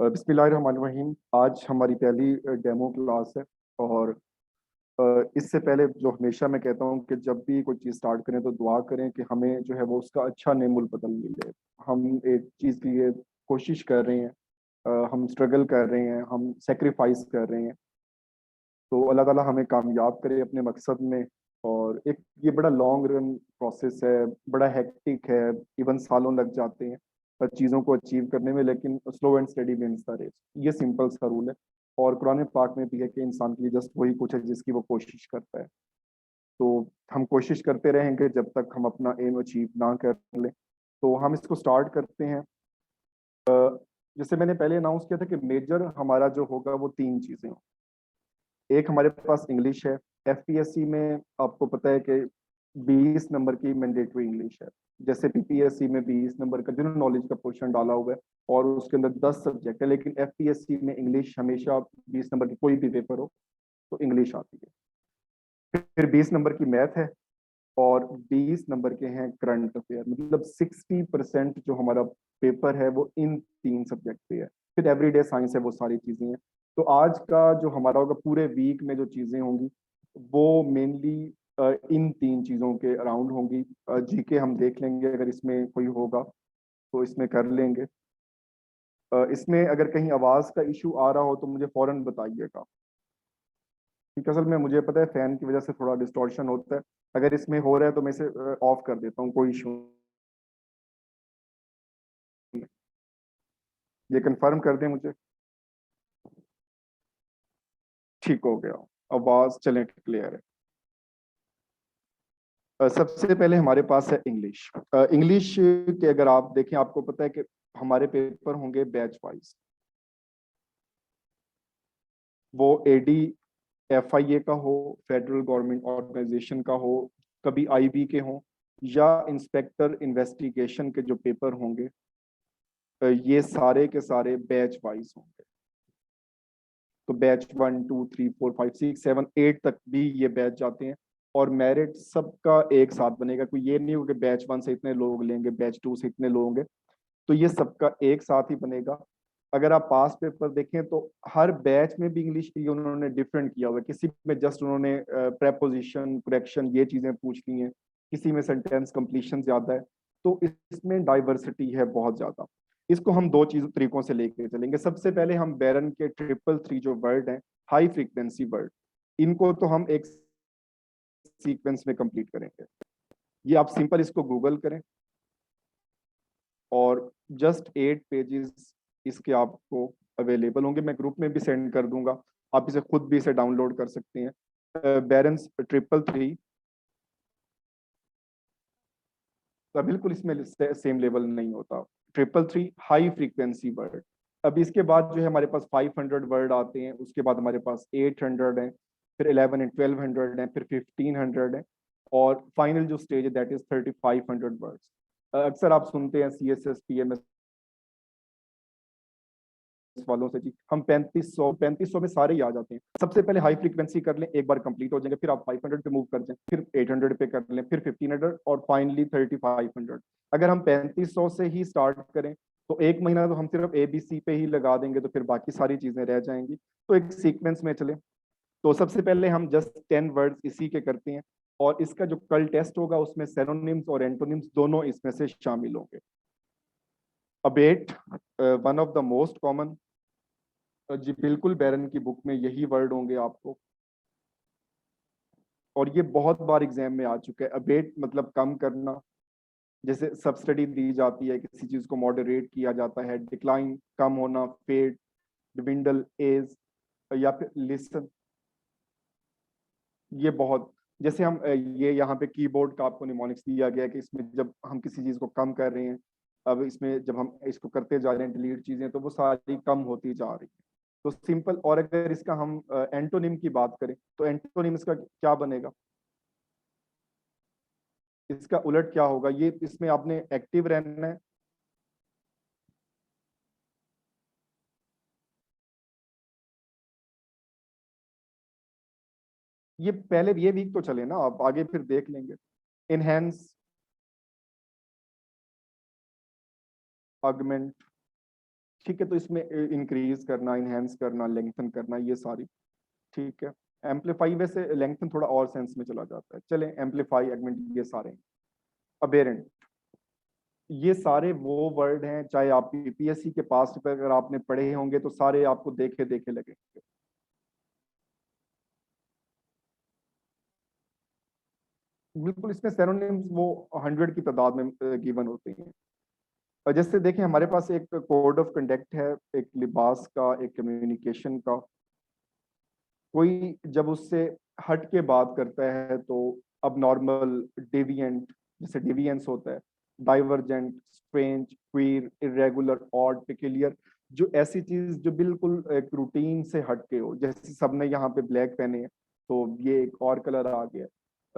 बिस्मिल्लाहिर्रहमानिर्रहीम। आज हमारी पहली डेमो क्लास है। और इससे पहले जो हमेशा मैं कहता हूँ कि जब भी कोई चीज़ स्टार्ट करें तो दुआ करें कि हमें जो है वो उसका अच्छा नेमुल बदल मिले। हम एक चीज़ की ये कोशिश कर रहे हैं, हम स्ट्रगल कर रहे हैं, हम सेक्रीफाइस कर रहे हैं। तो अल्लाह ताला हमें कामयाब करे अपने मकसद में। और एक ये बड़ा लॉन्ग रन प्रोसेस है, बड़ा हेक्टिक है, इवन सालों लग जाते हैं चीज़ों को अचीव करने में, लेकिन slow and steady wins the race. ये सिंपल सा रूल है। और कुरान पाक में भी है कि इंसान के लिए जस्ट वही कुछ है जिसकी वो कोशिश करता है। तो हम कोशिश करते रहेंगे जब तक हम अपना एम अचीव ना कर लें। तो हम इसको स्टार्ट करते हैं। जैसे मैंने पहले अनाउंस किया था कि मेजर हमारा जो होगा वो तीन चीज़ें हों। एक हमारे पास इंग्लिश है। एफपीएससी में आपको पता है कि 20 नंबर की मैंडेटरी इंग्लिश है। जैसे पीपीएससी में 20 नंबर का जनरल नॉलेज का पोर्शन डाला हुआ है और उसके अंदर 10 सब्जेक्ट है, लेकिन एफपीएससी में इंग्लिश हमेशा 20 नंबर की कोई भी पेपर हो तो इंग्लिश आती है। फिर 20 नंबर की मैथ है और 20 नंबर के हैं करंट अफेयर। मतलब 60% जो हमारा पेपर है वो इन तीन सब्जेक्ट पे है। फिर एवरीडे साइंस है, वो सारी चीजें हैं। तो आज का जो हमारा होगा पूरे वीक में जो चीजें होंगी वो मेनली इन तीन चीजों के अराउंड होंगी। जीके हम देख लेंगे, अगर इसमें कोई होगा तो इसमें कर लेंगे। इसमें अगर कहीं आवाज का इशू आ रहा हो तो मुझे फौरन बताइएगा, क्योंकि असल में मुझे पता है फैन की वजह से थोड़ा डिस्टॉर्शन होता है। अगर इसमें हो रहा है तो मैं इसे ऑफ कर देता हूँ, कोई इशू। ये कंफर्म कर दें मुझे। ठीक हो गया, आवाज चलें क्लियर है। सबसे पहले हमारे पास है इंग्लिश। इंग्लिश के अगर आप देखें, आपको पता है कि हमारे पेपर होंगे बैच वाइज। वो एडी एफआईए का हो, फेडरल गवर्नमेंट ऑर्गेनाइजेशन का हो, कभी आईबी के हों, या इंस्पेक्टर इन्वेस्टिगेशन के जो पेपर होंगे, ये सारे के सारे बैच वाइज होंगे। तो बैच 1 2 3 4 5 6 7 8 तक भी ये बैच जाते हैं। और मेरिट सबका एक साथ बनेगा। कोई ये नहीं होगा बैच 1 से इतने लोग लेंगे, बैच 2 से इतने लोग होंगे। तो ये सबका एक साथ ही बनेगा। अगर आप पास पेपर देखें तो हर बैच में भी इंग्लिश के लिए उन्होंने डिफरेंट किया हुआ है। किसी में जस्ट उन्होंने प्रेपोजिशन करेक्शन ये चीजें पूछ ली हैं, किसी में सेंटेंस कंप्लीशन ज्यादा है। तो इसमें डाइवर्सिटी है बहुत ज्यादा। इसको हम दो चीज तरीकों से लेके चलेंगे। सबसे पहले हम बैरन के ट्रिपल थ्री जो वर्ड हैं, हाई फ्रीक्वेंसी वर्ड, इनको तो हम एक सीक्वेंस में कंप्लीट करेंगे। ये आप सिंपल इसको गूगल करें और जस्ट 8 पेजेस इसके आपको अवेलेबल होंगे। मैं ग्रुप में भी सेंड कर दूंगा, आप इसे खुद भी इसे डाउनलोड कर सकते हैं। बैरन्स ट्रिपल थ्री का बिल्कुल इसमें सेम लेवल नहीं होता। Triple three high frequency word. अब इसके बाद जो है हमारे पास 500 वर्ड आते हैं, उसके बाद हमारे पास 800 है, फिर 11 एंड 1200 है, फिर 1500 है, और फाइनल जो स्टेज है दैट इज 3500 वर्ड्स। अक्सर आप सुनते हैं सीएसएस पीएमएस वालों से जी हम 3500 में सारे ही आ जाते हैं। सबसे पहले हाई फ्रीक्वेंसी कर लें, एक बार कंप्लीट हो जाएंगे, फिर आप 500 पे मूव कर जाएं, फिर 800 पे कर लें, फिर 1500 और फाइनली 3500। अगर हम 3500 से ही स्टार्ट करें तो एक महीना तो हम सिर्फ एबीसी पे ही लगा देंगे, तो फिर बाकी सारी चीजें रह जाएंगी। तो एक सीक्वेंस में चले। तो सबसे पहले हम जस्ट 10 वर्ड्स इसी के करते हैं, और इसका जो कल टेस्ट होगा उसमें सिनोनिम्स और एंटोनिम्स दोनों इसमें से शामिल होंगे। Abet, one of the most common. जी बिल्कुल, बैरन की बुक में यही वर्ड होंगे आपको, और ये बहुत बार एग्जाम में आ चुका है। अबेट मतलब कम करना। जैसे सब्सिडी दी जाती है, किसी चीज को मॉडरेट किया जाता है। डिक्लाइन कम होना, फेड, डिविंडल, एज, या फिर लिसन। ये बहुत, जैसे हम ये यहाँ पे कीबोर्ड का आपको निमोनिक्स दिया गया है कि इसमें जब हम किसी चीज को कम कर रहे हैं, अब इसमें जब हम इसको करते जा रहे हैं डिलीट चीजें, तो वो सारी कम होती जा रही है। तो सिंपल। और अगर इसका हम एंटोनिम की बात करें तो एंटोनिम इसका क्या बनेगा, इसका उलट क्या होगा। ये इसमें आपने एक्टिव रहना है। ये पहले ये वीक तो चले ना, आप आगे फिर देख लेंगे। इनहेंस, ऑगमेंट, ठीक है, तो इसमें इंक्रीज करना, इनहेंस करना, लेंथन करना, ये सारी, ठीक है। एम्पलीफाई वैसे लेंथन थोड़ा और सेंस में चला जाता है, चले एम्पलीफाई, एगमेंट, ये सारे। अबेरेंट, ये सारे वो वर्ड हैं, चाहे आप यूपीएससी के पास पे अगर आपने पढ़े होंगे तो सारे आपको देखे देखे लगेंगे। बिल्कुल, इसमें सेरोनिम्स वो 100 की तादाद में गिवन होते हैं। और जैसे देखें, हमारे पास एक कोड ऑफ कंडक्ट है, एक लिबास का, एक कम्युनिकेशन का। कोई जब उससे हट के बात करता है तो अब नॉर्मल, डेविएंट, जैसे डेविएंस होता है, divergent, strange, queer, irregular, odd, peculiar, जो ऐसी चीज जो बिल्कुल एक रूटीन से हट के हो, जैसे सबने यहाँ पे ब्लैक पहने हैं तो ये एक और कलर आ गया।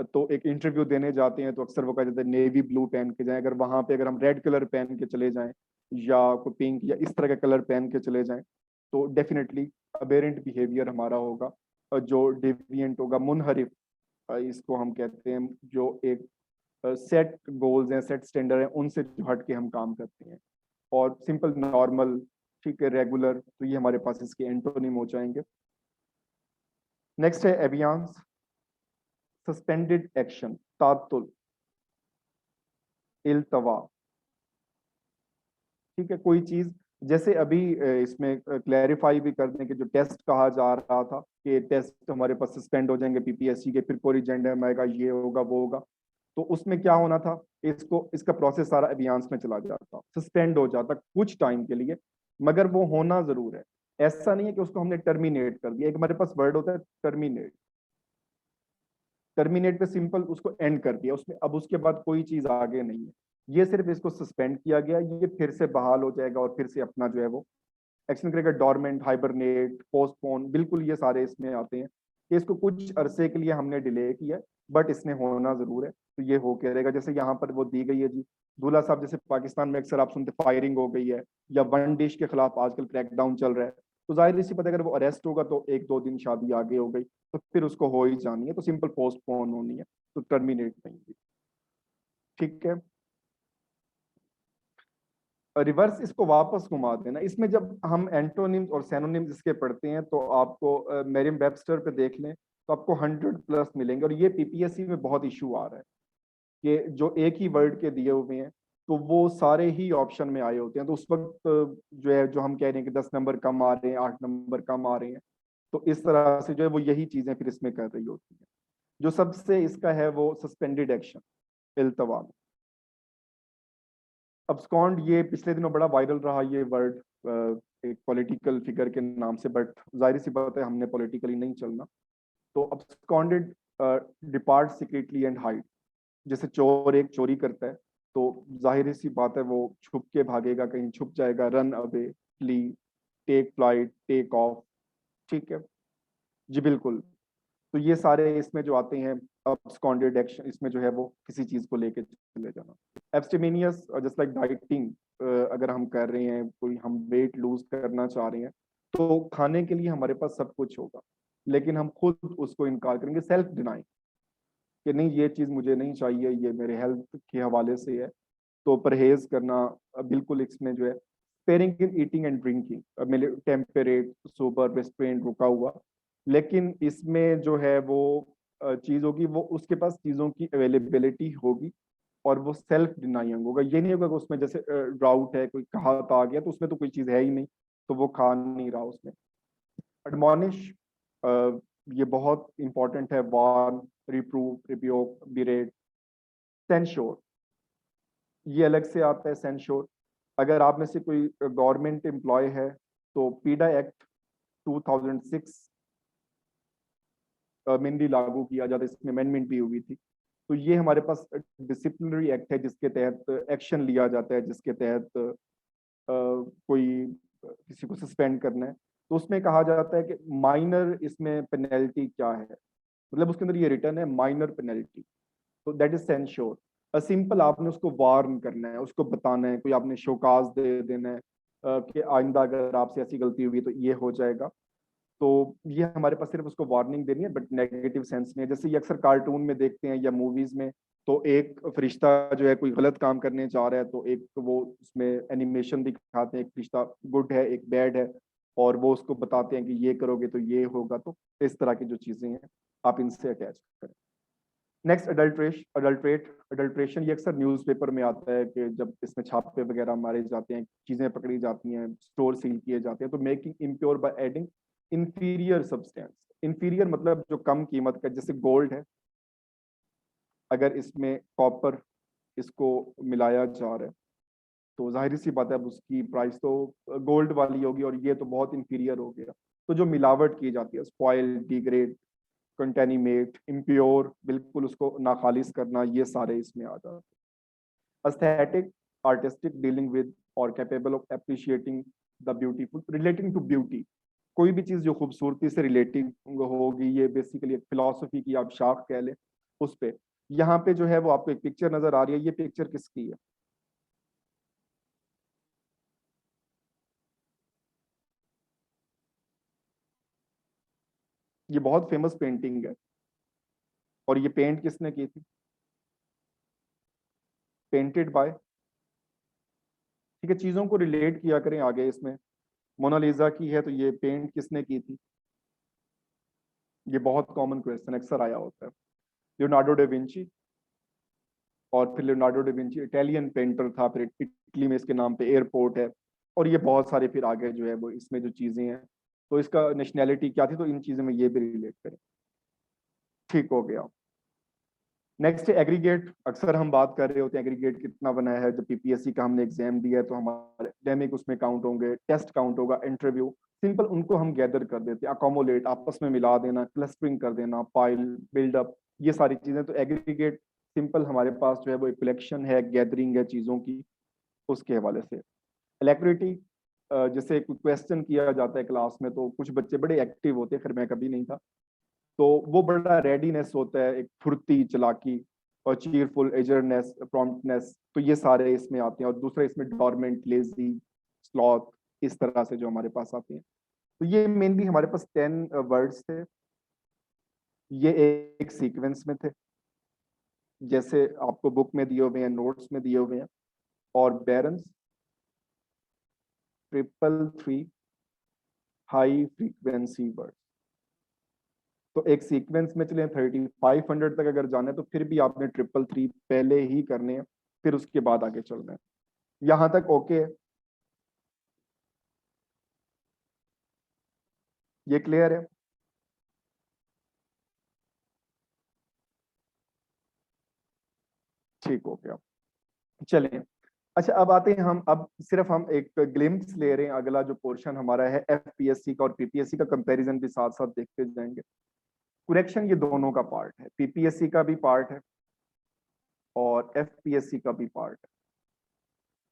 तो एक इंटरव्यू देने जाते हैं तो अक्सर वो कहा जाता है नेवी ब्लू पहन के जाएं, अगर वहां पे अगर हम रेड कलर पहन के चले जाएं या कोई पिंक या इस तरह का कलर पहन के चले जाएं तो डेफिनेटली अबेरेंट बिहेवियर हमारा होगा। जो डेविएंट होगा, मुनहरिफ, इसको हम कहते हैं, जो एक सेट गोल्स हैं, सेट स्टैंडर्ड हैं, उनसे जो हट के हम काम करते हैं। और सिंपल, नॉर्मल, ठीक है, रेगुलर, तो ये हमारे पास इसके एंटोनिम हो जाएंगे। नेक्स्ट है एवियांस, सस्पेंडेड एक्शन, तातुल, इल्तवा, ठीक है। कोई चीज जैसे अभी इसमें क्लैरिफाई भी कर दें कि जो टेस्ट कहा जा रहा था कि टेस्ट हमारे पास सस्पेंड हो जाएंगे पीपीएससी के, फिर कोरिजेंडम आएगा, ये होगा वो होगा, तो उसमें क्या होना था, इसको इसका प्रोसेस सारा अभियांस में चला जाता, सस्पेंड हो जाता कुछ टाइम के लिए, मगर वो होना जरूर है। ऐसा नहीं है कि उसको हमने टर्मिनेट कर दिया। एक हमारे पास वर्ड होता है टर्मिनेट, टर्मिनेट पे सिंपल उसको एंड कर दिया, उसमें अब उसके बाद कोई चीज आगे नहीं है। ये सिर्फ इसको सस्पेंड किया गया, ये फिर से बहाल हो जाएगा और फिर से अपना जो है वो एक्शन करेगा। डोरमेंट, हाइबरनेट, पोस्टपोन, बिल्कुल ये सारे इसमें आते हैं कि इसको कुछ अरसे के लिए हमने डिले किया, बट इसने होना जरूर है, तो ये हो के रहेगा। जैसे यहाँ पर वो दी गई है जी, दूल्हा साहब, जैसे पाकिस्तान में अक्सर आप सुनते फायरिंग हो गई है, या वन डिश के खिलाफ आजकल क्रैकडाउन चल रहा है, तो जाहिर सी बात है, अगर वो अरेस्ट होगा तो एक दो दिन शादी आगे हो गई, तो फिर उसको हो ही जानी है, तो सिंपल पोस्टपोन होनी है, तो टर्मिनेट नहीं है। ठीक है, रिवर्स इसको वापस घुमा देना। इसमें जब हम एंटोनिम्स और सैनोनिम्स इसके पढ़ते हैं तो आपको मेरियम वेबस्टर पे देख लें तो आपको 100+ मिलेंगे। और ये पीपीएससी में बहुत इशू आ रहा है कि जो एक ही वर्ड के दिए हुए हैं तो वो सारे ही ऑप्शन में आए होते हैं, तो उस वक्त जो है, जो हम कह रहे हैं कि 10 नंबर कम आ रहे हैं, 8 नंबर कम आ रहे हैं, तो इस तरह से जो है वो यही चीजें फिर इसमें कर रही होती हैं। जो सबसे इसका है वो सस्पेंडेड एक्शन, इल्तवा। अब्सकॉन्ड, ये पिछले दिनों बड़ा वायरल रहा ये वर्ड, एक पॉलिटिकल फिगर के नाम से, बट जाहिर सी बात है हमने पॉलिटिकली नहीं चलना। तो अब्सकॉन्डेड, डिपार्ट सीक्रेटली एंड हाइड। जैसे चोर एक चोरी करता है तो जाहिर सी बात है वो छुप के भागेगा, कहीं छुप जाएगा, run away, flee, take flight, take off, ठीक है जी, बिल्कुल। तो ये सारे इसमें जो आते हैं अब्सकॉन्डेड एक्शन, इसमें जो है वो किसी चीज को लेके चले जाना। एब्स्टेमिनियस, जस्ट लाइक डाइटिंग, अगर हम कर रहे हैं, कोई हम वेट लूज करना चाह रहे हैं, तो खाने के लिए हमारे पास सब कुछ होगा, लेकिन हम खुद उसको इनकार करेंगे, सेल्फ डिनाई, कि नहीं ये चीज मुझे नहीं चाहिए, ये मेरे हेल्थ के हवाले से है, तो परहेज करना। बिल्कुल इसमें जो है sparing in eating and drinking, temperate, sober, restaurant, रुका हुआ। लेकिन इसमें जो है वो चीज होगी, वो उसके पास चीजों की अवेलेबिलिटी होगी और वो सेल्फ डिनाइंग होगा। ये नहीं होगा कि उसमें जैसे ड्राउट है, कोई कहावत आ गया तो उसमें तो कोई चीज है ही नहीं, तो वो खा नहीं रहा उसमें। एडमोनिश, ये बहुत इंपॉर्टेंट है, वार्न, रिप्रूव, रिब्यूक, बिरेट। सेंश्योर, ये अलग से आता है, सेंश्योर। अगर आप में से कोई गवर्नमेंट एम्प्लॉय है तो पीडा एक्ट 2006 मेनली लागू किया जाता है, इसमें अमेंडमेंट भी हुई थी। तो ये हमारे पास डिसिप्लिनरी एक्ट है जिसके तहत एक्शन लिया जाता है, जिसके तहत कोई किसी को सस्पेंड करना है। तो उसमें कहा जाता है कि माइनर इसमें पेनल्टी क्या है, मतलब उसके अंदर ये रिटर्न है माइनर पेनल्टी, तो दैट इज सेंश्योर। सिंपल आपने उसको वार्न करना है, उसको बताना है, कोई आपने शोकाज दे देना है कि आइंदा अगर आपसे ऐसी गलती हुई तो ये हो जाएगा। तो ये हमारे पास सिर्फ उसको वार्निंग देनी है, बट नेगेटिव सेंस में। जैसे ये अक्सर कार्टून में देखते हैं या मूवीज में, तो एक फरिश्ता जो है कोई गलत काम करने जा रहा है, तो एक वो उसमें एनिमेशन दिखाते हैं, एक फरिश्ता गुड है एक बैड है, और वो उसको बताते हैं कि ये करोगे तो ये होगा। तो इस तरह की जो चीजें हैं आप इनसे अटैच करें। नेक्स्ट अडल्ट्रेशन, ये अक्सर न्यूज़पेपर में आता है कि जब इसमें छापे वगैरह मारे जाते हैं, चीजें पकड़ी जाती हैं, स्टोर सील किए जाते हैं। तो making impure by adding inferior substance. Inferior मतलब जो कम कीमत का, जैसे गोल्ड है, अगर इसमें कॉपर इसको मिलाया जा रहा है, तो जाहिर सी बात है अब उसकी प्राइस तो गोल्ड वाली होगी, और ये तो बहुत इंफीरियर हो गया। तो जो मिलावट की जाती है, स्पॉइल, डिग्रेड, कंटेनिमेट, इम्प्योर, बिल्कुल उसको नाखालिस करना, ये सारे इसमें आ जाते हैं। एस्थेटिक, आर्टिस्टिक, डीलिंग विद और capable of appreciating the beautiful, relating to beauty. कोई भी चीज जो खूबसूरती से रिलेटिव होगी, ये बेसिकली एक फिलॉसफी की आप शाख कह लें उस पे। यहाँ पे जो है वो आपको एक पिक्चर नजर आ रही है, ये पिक्चर किसकी है? ये बहुत फेमस पेंटिंग है, और ये पेंट किसने की थी? Painted bye. ठीक है, चीजों को रिलेट किया करें आगे इसमें। मोनालिसा की है, तो ये पेंट किसने की थी? ये बहुत कॉमन क्वेश्चन अक्सर आया होता है। Leonardo da Vinci. और फिर Leonardo da Vinci Italian painter था, फिर इटली में इसके नाम पे एयरपोर्ट है, और ये बहुत सारे फिर आगे जो है वो इसमें जो चीजें हैं, तो इसका नेशनैलिटी क्या थी, तो इन चीजों में ये भी रिलेट करें। ठीक हो गया। नेक्स्ट एग्रीगेट, अक्सर हम बात कर रहे होते हैं एग्रीगेट कितना बना है। जब पीपीएससी का हमने एग्जाम दिया है, तो हमारे एकेडमिक उसमें काउंट होंगे, टेस्ट काउंट होगा, इंटरव्यू। सिंपल उनको हम गैदर कर देते हैं, अकोमोलेट, आपस में मिला देना, क्लस्टरिंग कर देना, पाइल, बिल्डअप, ये सारी चीजें। तो एग्रीगेट सिंपल हमारे पास जो है वो एक कलेक्शन है, गैदरिंग है चीजों की, उसके हवाले से। अलैक्रिटी, जैसे क्वेश्चन किया जाता है क्लास में, तो कुछ बच्चे बड़े एक्टिव होते हैं, खैर मैं कभी नहीं था, तो वो बड़ा रेडीनेस होता है, एक फुर्ती, चालाकी, और चीयरफुल, एजरनेस, प्रॉम्प्टनेस, तो ये सारे इसमें आते हैं। और दूसरा इसमें डॉर्मेंट, लेजी, स्लॉथ, इस तरह से जो हमारे पास आते हैं। तो ये मेनली हमारे पास 10 वर्ड्स थे, ये एक सीक्वेंस में थे, जैसे आपको बुक में दिए हुए हैं, नोट्स में दिए हुए हैं। और बैरन्स, 333, हाई फ्रीक्वेंसी वर्ड। तो एक सीक्वेंस में चले 3500 तक अगर जाना है, तो फिर भी आपने 333 पहले ही करने हैं, फिर उसके बाद आगे चलना है। यहां तक ओके है? ये क्लियर है? ठीक हो गया। चलिए, अच्छा अब आते हैं हम, अब सिर्फ हम एक ग्लिम्स ले रहे हैं। अगला जो पोर्शन हमारा है एफपीएससी का और पीपीएससी का कंपैरिजन भी साथ साथ देखते जाएंगे। कुरेक्शन ये दोनों का पार्ट है, पीपीएससी का भी पार्ट है और एफपीएससी का भी पार्ट है।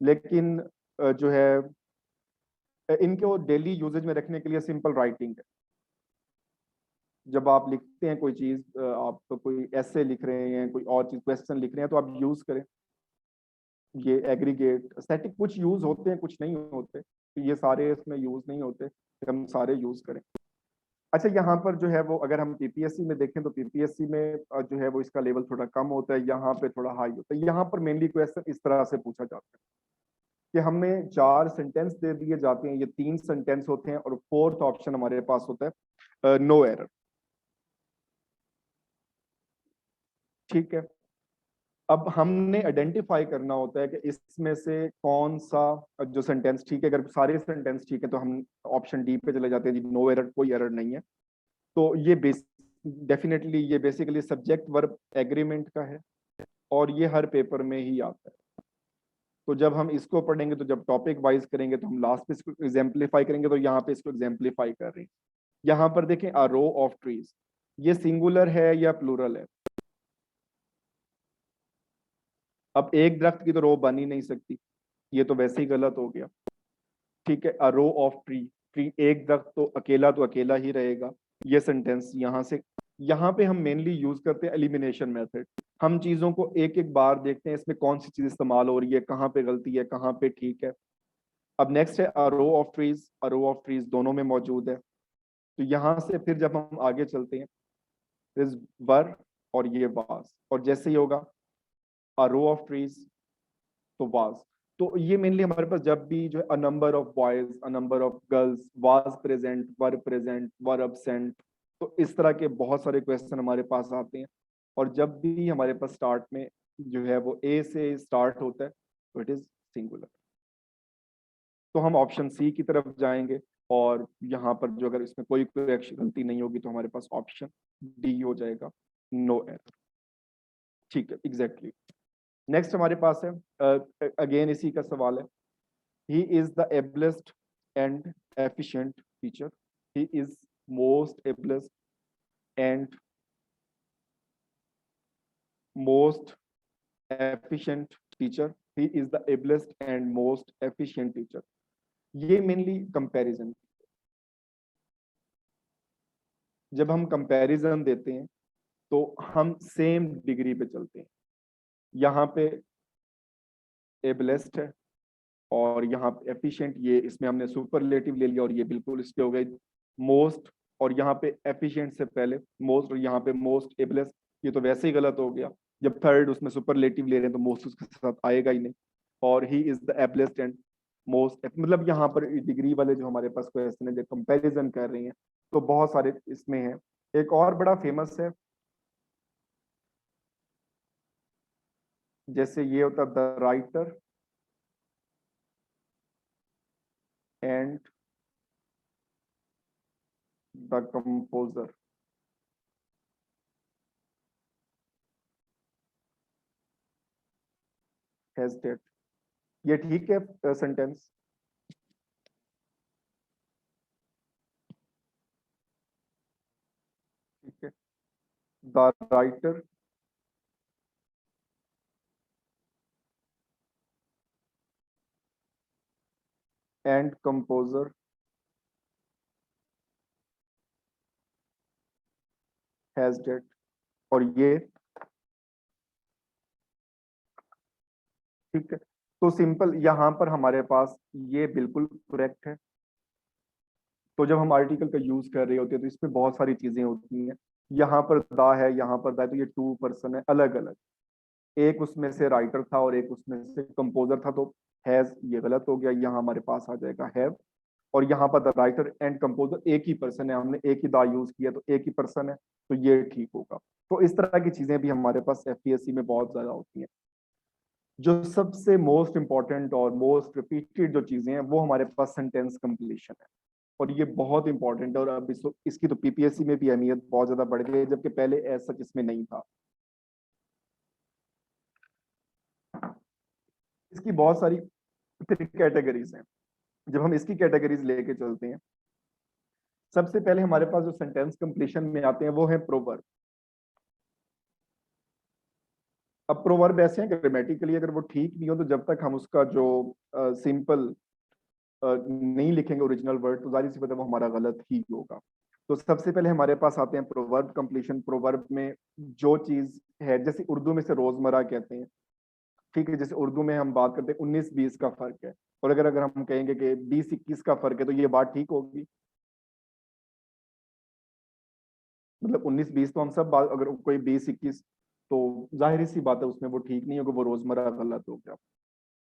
लेकिन जो है इनको डेली यूजेज में रखने के लिए सिंपल राइटिंग है। जब आप लिखते हैं कोई चीज, आप तो कोई ऐसे लिख रहे हैं, कोई और चीज क्वेश्चन लिख रहे हैं, तो आप यूज करें। ये एग्रीगेट, स्टैटिक कुछ यूज होते हैं, कुछ नहीं होते, तो ये सारे इसमें यूज नहीं होते, हम सारे यूज करें। अच्छा, यहाँ पर जो है वो अगर हम पीपीएससी में देखें, तो पीपीएससी में जो है वो इसका लेवल थोड़ा कम होता है, यहाँ पे थोड़ा हाई होता है। यहाँ पर मेनली क्वेश्चन इस तरह से पूछा जाता है कि हमें 4 सेंटेंस दे दिए जाते हैं, ये 3 सेंटेंस होते हैं, और फोर्थ ऑप्शन हमारे पास होता है नो एरर। ठीक है, अब हमने आइडेंटिफाई करना होता है कि इसमें से कौन सा जो सेंटेंस ठीक है। अगर सारे सेंटेंस ठीक है, तो हम ऑप्शन डी पे चले जाते हैं जी, नो एरर, कोई एरर नहीं है। तो ये डेफिनेटली ये बेसिकली सब्जेक्ट वर्ब एग्रीमेंट का है, और ये हर पेपर में ही आता है। तो जब हम इसको पढ़ेंगे, तो जब टॉपिक वाइज करेंगे, तो हम लास्ट पे इसको एग्जाम्पलीफाई करेंगे, तो यहाँ पे इसको एग्जाम्पलीफाई कर रहे हैं। यहाँ पर देखें, अ रो ऑफ ट्रीज, ये सिंगुलर है या प्लूरल है? अब एक दरख्त की तो रो बन ही नहीं सकती, ये तो वैसे ही गलत हो गया। ठीक है, a row of tree, tree एक दरख्त तो अकेला ही रहेगा। ये सेंटेंस यहाँ से, यहाँ पे हम मेनली यूज करते हैं एलिमिनेशन मेथड। हम चीजों को एक एक बार देखते हैं, इसमें कौन सी चीज इस्तेमाल हो रही है, कहाँ पे गलती है, कहाँ पे ठीक है। अब नेक्स्ट है a row of trees, a row of trees दोनों में मौजूद है, तो तो यहाँ से फिर जब हम आगे चलते हैं, इज वर और ये वाज, और जैसे ही होगा अ रो ऑफ ट्रीज तो वाज। तो ये मेनली हमारे पास जब भी जो है a number of boys, a number of girls, was present were absent, तो इस तरह के बहुत सारे क्वेश्चन हमारे पास आते हैं। और जब भी हमारे पास स्टार्ट में जो है वो ए से स्टार्ट होता है तो इट इज सिंगुलर। तो हम ऑप्शन सी की तरफ जाएंगे, और यहाँ पर जो अगर इसमें कोई करेक्शन गलती नहीं होगी तो हमारे पास ऑप्शन डी हो जाएगा, नो एरर। ठीक है, एग्जैक्टली। नेक्स्ट हमारे पास है, अगेन इसी का सवाल है, he is the ablest and efficient teacher. He is most ablest and most efficient teacher. He is the ablest and most efficient teacher. ये मेनली कंपैरिजन, जब हम कंपैरिजन देते हैं तो हम सेम डिग्री पे चलते हैं। यहाँ पे एबलेस्ट है और यहाँ पे एफिशिएंट, ये इसमें हमने सुपरलेटिव ले लिया और ये बिल्कुल इस पे हो गई मोस्ट, और यहाँ पे एफिशिएंट से पहले मोस्ट और यहाँ पे मोस्ट एबलेस्ट, ये तो वैसे ही गलत हो गया। जब थर्ड उसमें सुपरलेटिव ले रहे हैं तो मोस्ट उसके साथ आएगा ही नहीं। और he is the ablest and most, मतलब यहाँ पर डिग्री वाले जो हमारे पास क्वेश्चन है जो कंपैरिजन कर रही हैं तो बहुत सारे इसमें है। एक और बड़ा फेमस है, जैसे ये होता the writer and the composer has date. ये ठीक है सेंटेंस? ठीक है, the writer and composer has date, और ये ठीक है। तो सिंपल यहाँ पर हमारे पास ये बिल्कुल करेक्ट है। तो जब हम आर्टिकल का यूज कर रहे होते हैं तो इसमें बहुत सारी चीजें होती हैं। यहाँ पर दा है, यहाँ पर दा है, तो ये टू पर्सन है अलग अलग। एक उसमें से राइटर था और एक उसमें से कंपोजर था, तो हैज ये गलत हो गया, यहाँ हमारे पास आ जाएगा हैव। और यहाँ पर द राइटर एंड कंपोजर एक ही पर्सन है, हमने एक ही दा यूज किया तो एक ही पर्सन है, तो ये ठीक होगा। तो इस तरह की चीजें भी हमारे पास एफपीएससी में बहुत ज्यादा होती हैं। जो सबसे मोस्ट इंपॉर्टेंट और मोस्ट रिपीटेड जो चीजें हैं वो हमारे पास सेंटेंस कंप्लीशन है, और ये बहुत इंपॉर्टेंट है। और अब इसकी तो पीपीएससी में भी अहमियत बहुत ज्यादा बढ़ गई है, जबकि पहले ऐसा इसमें नहीं था। इसकी बहुत सारी कैटेगरीज हैं। जब हम इसकी कैटेगरीज लेके चलते हैं, सबसे पहले हमारे पास जो सेंटेंस कंप्लीशन में आते हैं वो है प्रोवर्ब। अब प्रोवर्ब ऐसे हैं ग्रामेटिकली अगर वो ठीक नहीं हो तो जब तक हम उसका जो सिंपल नहीं लिखेंगे ओरिजिनल वर्ड, तो जाहिर सी बात है वो हमारा गलत ही होगा। तो सबसे पहले हमारे पास आते हैं प्रोवर्ब कंप्लीशन। प्रोवर्ब में जो चीज है, जैसे उर्दू में से रोजमर्रा कहते हैं, ठीक है, जैसे उर्दू में हम बात करते हैं 19-20 का फर्क है, और अगर अगर हम कहेंगे कि 20-21 का फर्क है तो ये बात ठीक होगी। मतलब 19-20 तो हम सब बात, अगर कोई 20-21 तो जाहिर सी बात है उसमें वो ठीक नहीं होगा, वो रोजमर्रा गलत हो गया।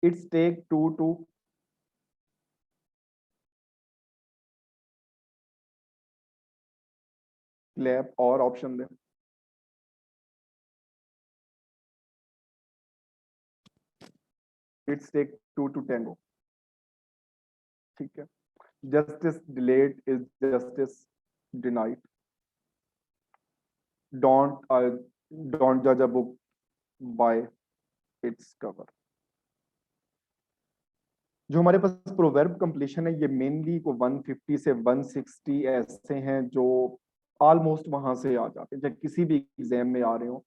It's take two to clap, और ऑप्शन दें। It's take two to tango, ठीक है। Justice delayed is justice denied. Don't जज a book by its cover. जो हमारे पास प्रोवर्ब कंप्लीशन है ये मेनली को 150 से 160 ऐसे हैं जो ऑलमोस्ट वहां से आ जाते हैं, चाहे किसी भी एग्जाम में आ रहे हो।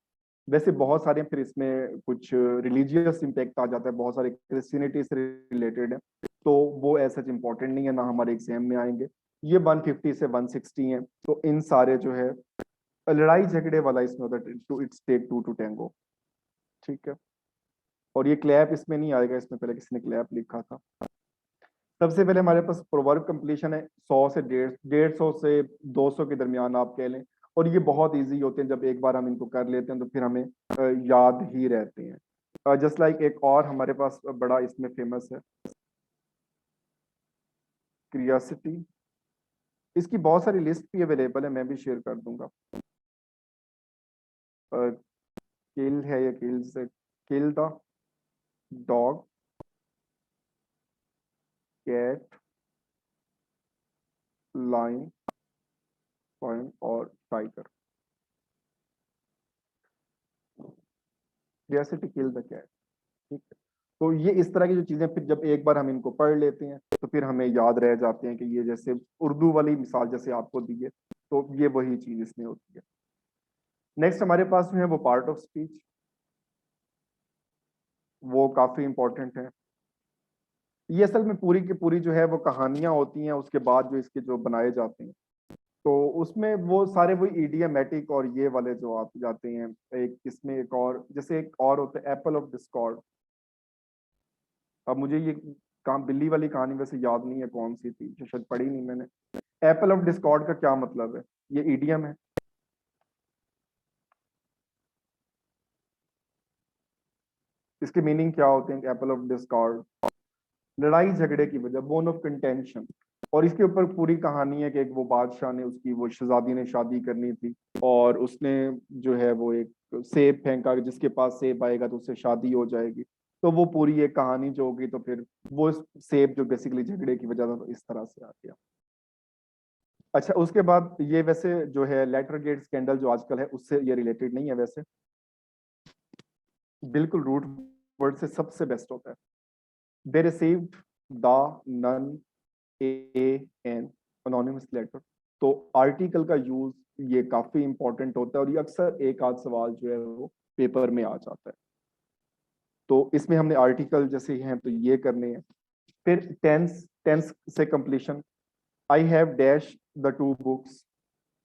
वैसे बहुत सारे, फिर इसमें कुछ रिलीजियस इम्पैक्ट आ जाता है, बहुत सारे क्रिश्चियनिटी से रिलेटेड है, तो वो ऐसा इंपॉर्टेंट नहीं है, ना हमारे एग्जाम में आएंगे। ये 150 से 160 है, तो इन सारे जो है लड़ाई झगड़े वाला इसमें होता है, to its take two to tango, ठीक है। और ये क्लैप इसमें नहीं आएगा, इसमें पहले किसी ने क्लैप लिखा था। सबसे पहले हमारे पास प्रोवर्ब कंप्लीशन है, 100 से 150 से 200 के दरमियान आप कह लें, और ये बहुत इजी होते हैं, जब एक बार हम इनको कर लेते हैं तो फिर हमें याद ही रहते हैं। जस्ट लाइक एक और हमारे पास बड़ा इसमें फेमस है, क्यूरियोसिटी। इसकी बहुत सारी लिस्ट भी अवेलेबल है, मैं भी शेयर कर दूंगा। किल है या किल से, kill the dog, cat, lion, point और tiger. Curiosity kill the cat. ठीक है, तो ये इस तरह की जो चीजें फिर जब एक बार हम इनको पढ़ लेते हैं तो फिर हमें याद रह जाते हैं कि ये जैसे उर्दू वाली मिसाल जैसे आपको दी है, तो ये वही चीज इसमें होती है। नेक्स्ट हमारे पास जो है वो पार्ट ऑफ स्पीच, वो काफी इंपॉर्टेंट है। ये असल में पूरी की पूरी जो है वो कहानियां होती हैं, उसके बाद जो इसके जो बनाए जाते हैं, तो उसमें वो सारे वही इडियमेटिक और ये वाले जो आप जाते हैं। एक इसमें एक और जैसे एक और होता है एप्पल ऑफ डिस्कॉर्ड। अब मुझे ये काम बिल्ली वाली कहानी वैसे याद नहीं है कौन सी थी, जो शायद पढ़ी नहीं मैंने। एप्पल ऑफ डिस्कॉर्ड का क्या मतलब है? ये ईडियम है। इसके मीनिंग क्या होते हैं? एप्पल ऑफ डिस्कॉर्ड, लड़ाई झगड़े की वजह, बोन ऑफ कंटेंशन। और इसके ऊपर पूरी कहानी है कि एक वो बादशाह ने, उसकी वो शहजादी ने शादी करनी थी, और उसने जो है वो एक सेब फेंका, जिसके पास सेब आएगा तो उससे शादी हो जाएगी। तो वो पूरी एक कहानी जो होगी, तो फिर वो सेब जो बेसिकली झगड़े की वजह था, तो इस तरह से आ गया। अच्छा, उसके बाद ये वैसे जो है लेटर गेट स्कैंडल जो आजकल है, उससे ये रिलेटेड नहीं है वैसे, बिल्कुल रूट वर्ड से सबसे बेस्ट होता है। They received the nun a an anonymous letter. तो आर्टिकल का यूज ये काफी इंपॉर्टेंट होता है, और ये अक्सर एक आध सवाल जो है वो पेपर में आ जाता है। तो इसमें हमने आर्टिकल जैसे हैं तो ये करने हैं। फिर टेंस, टेंस से completion, I have dash the two books.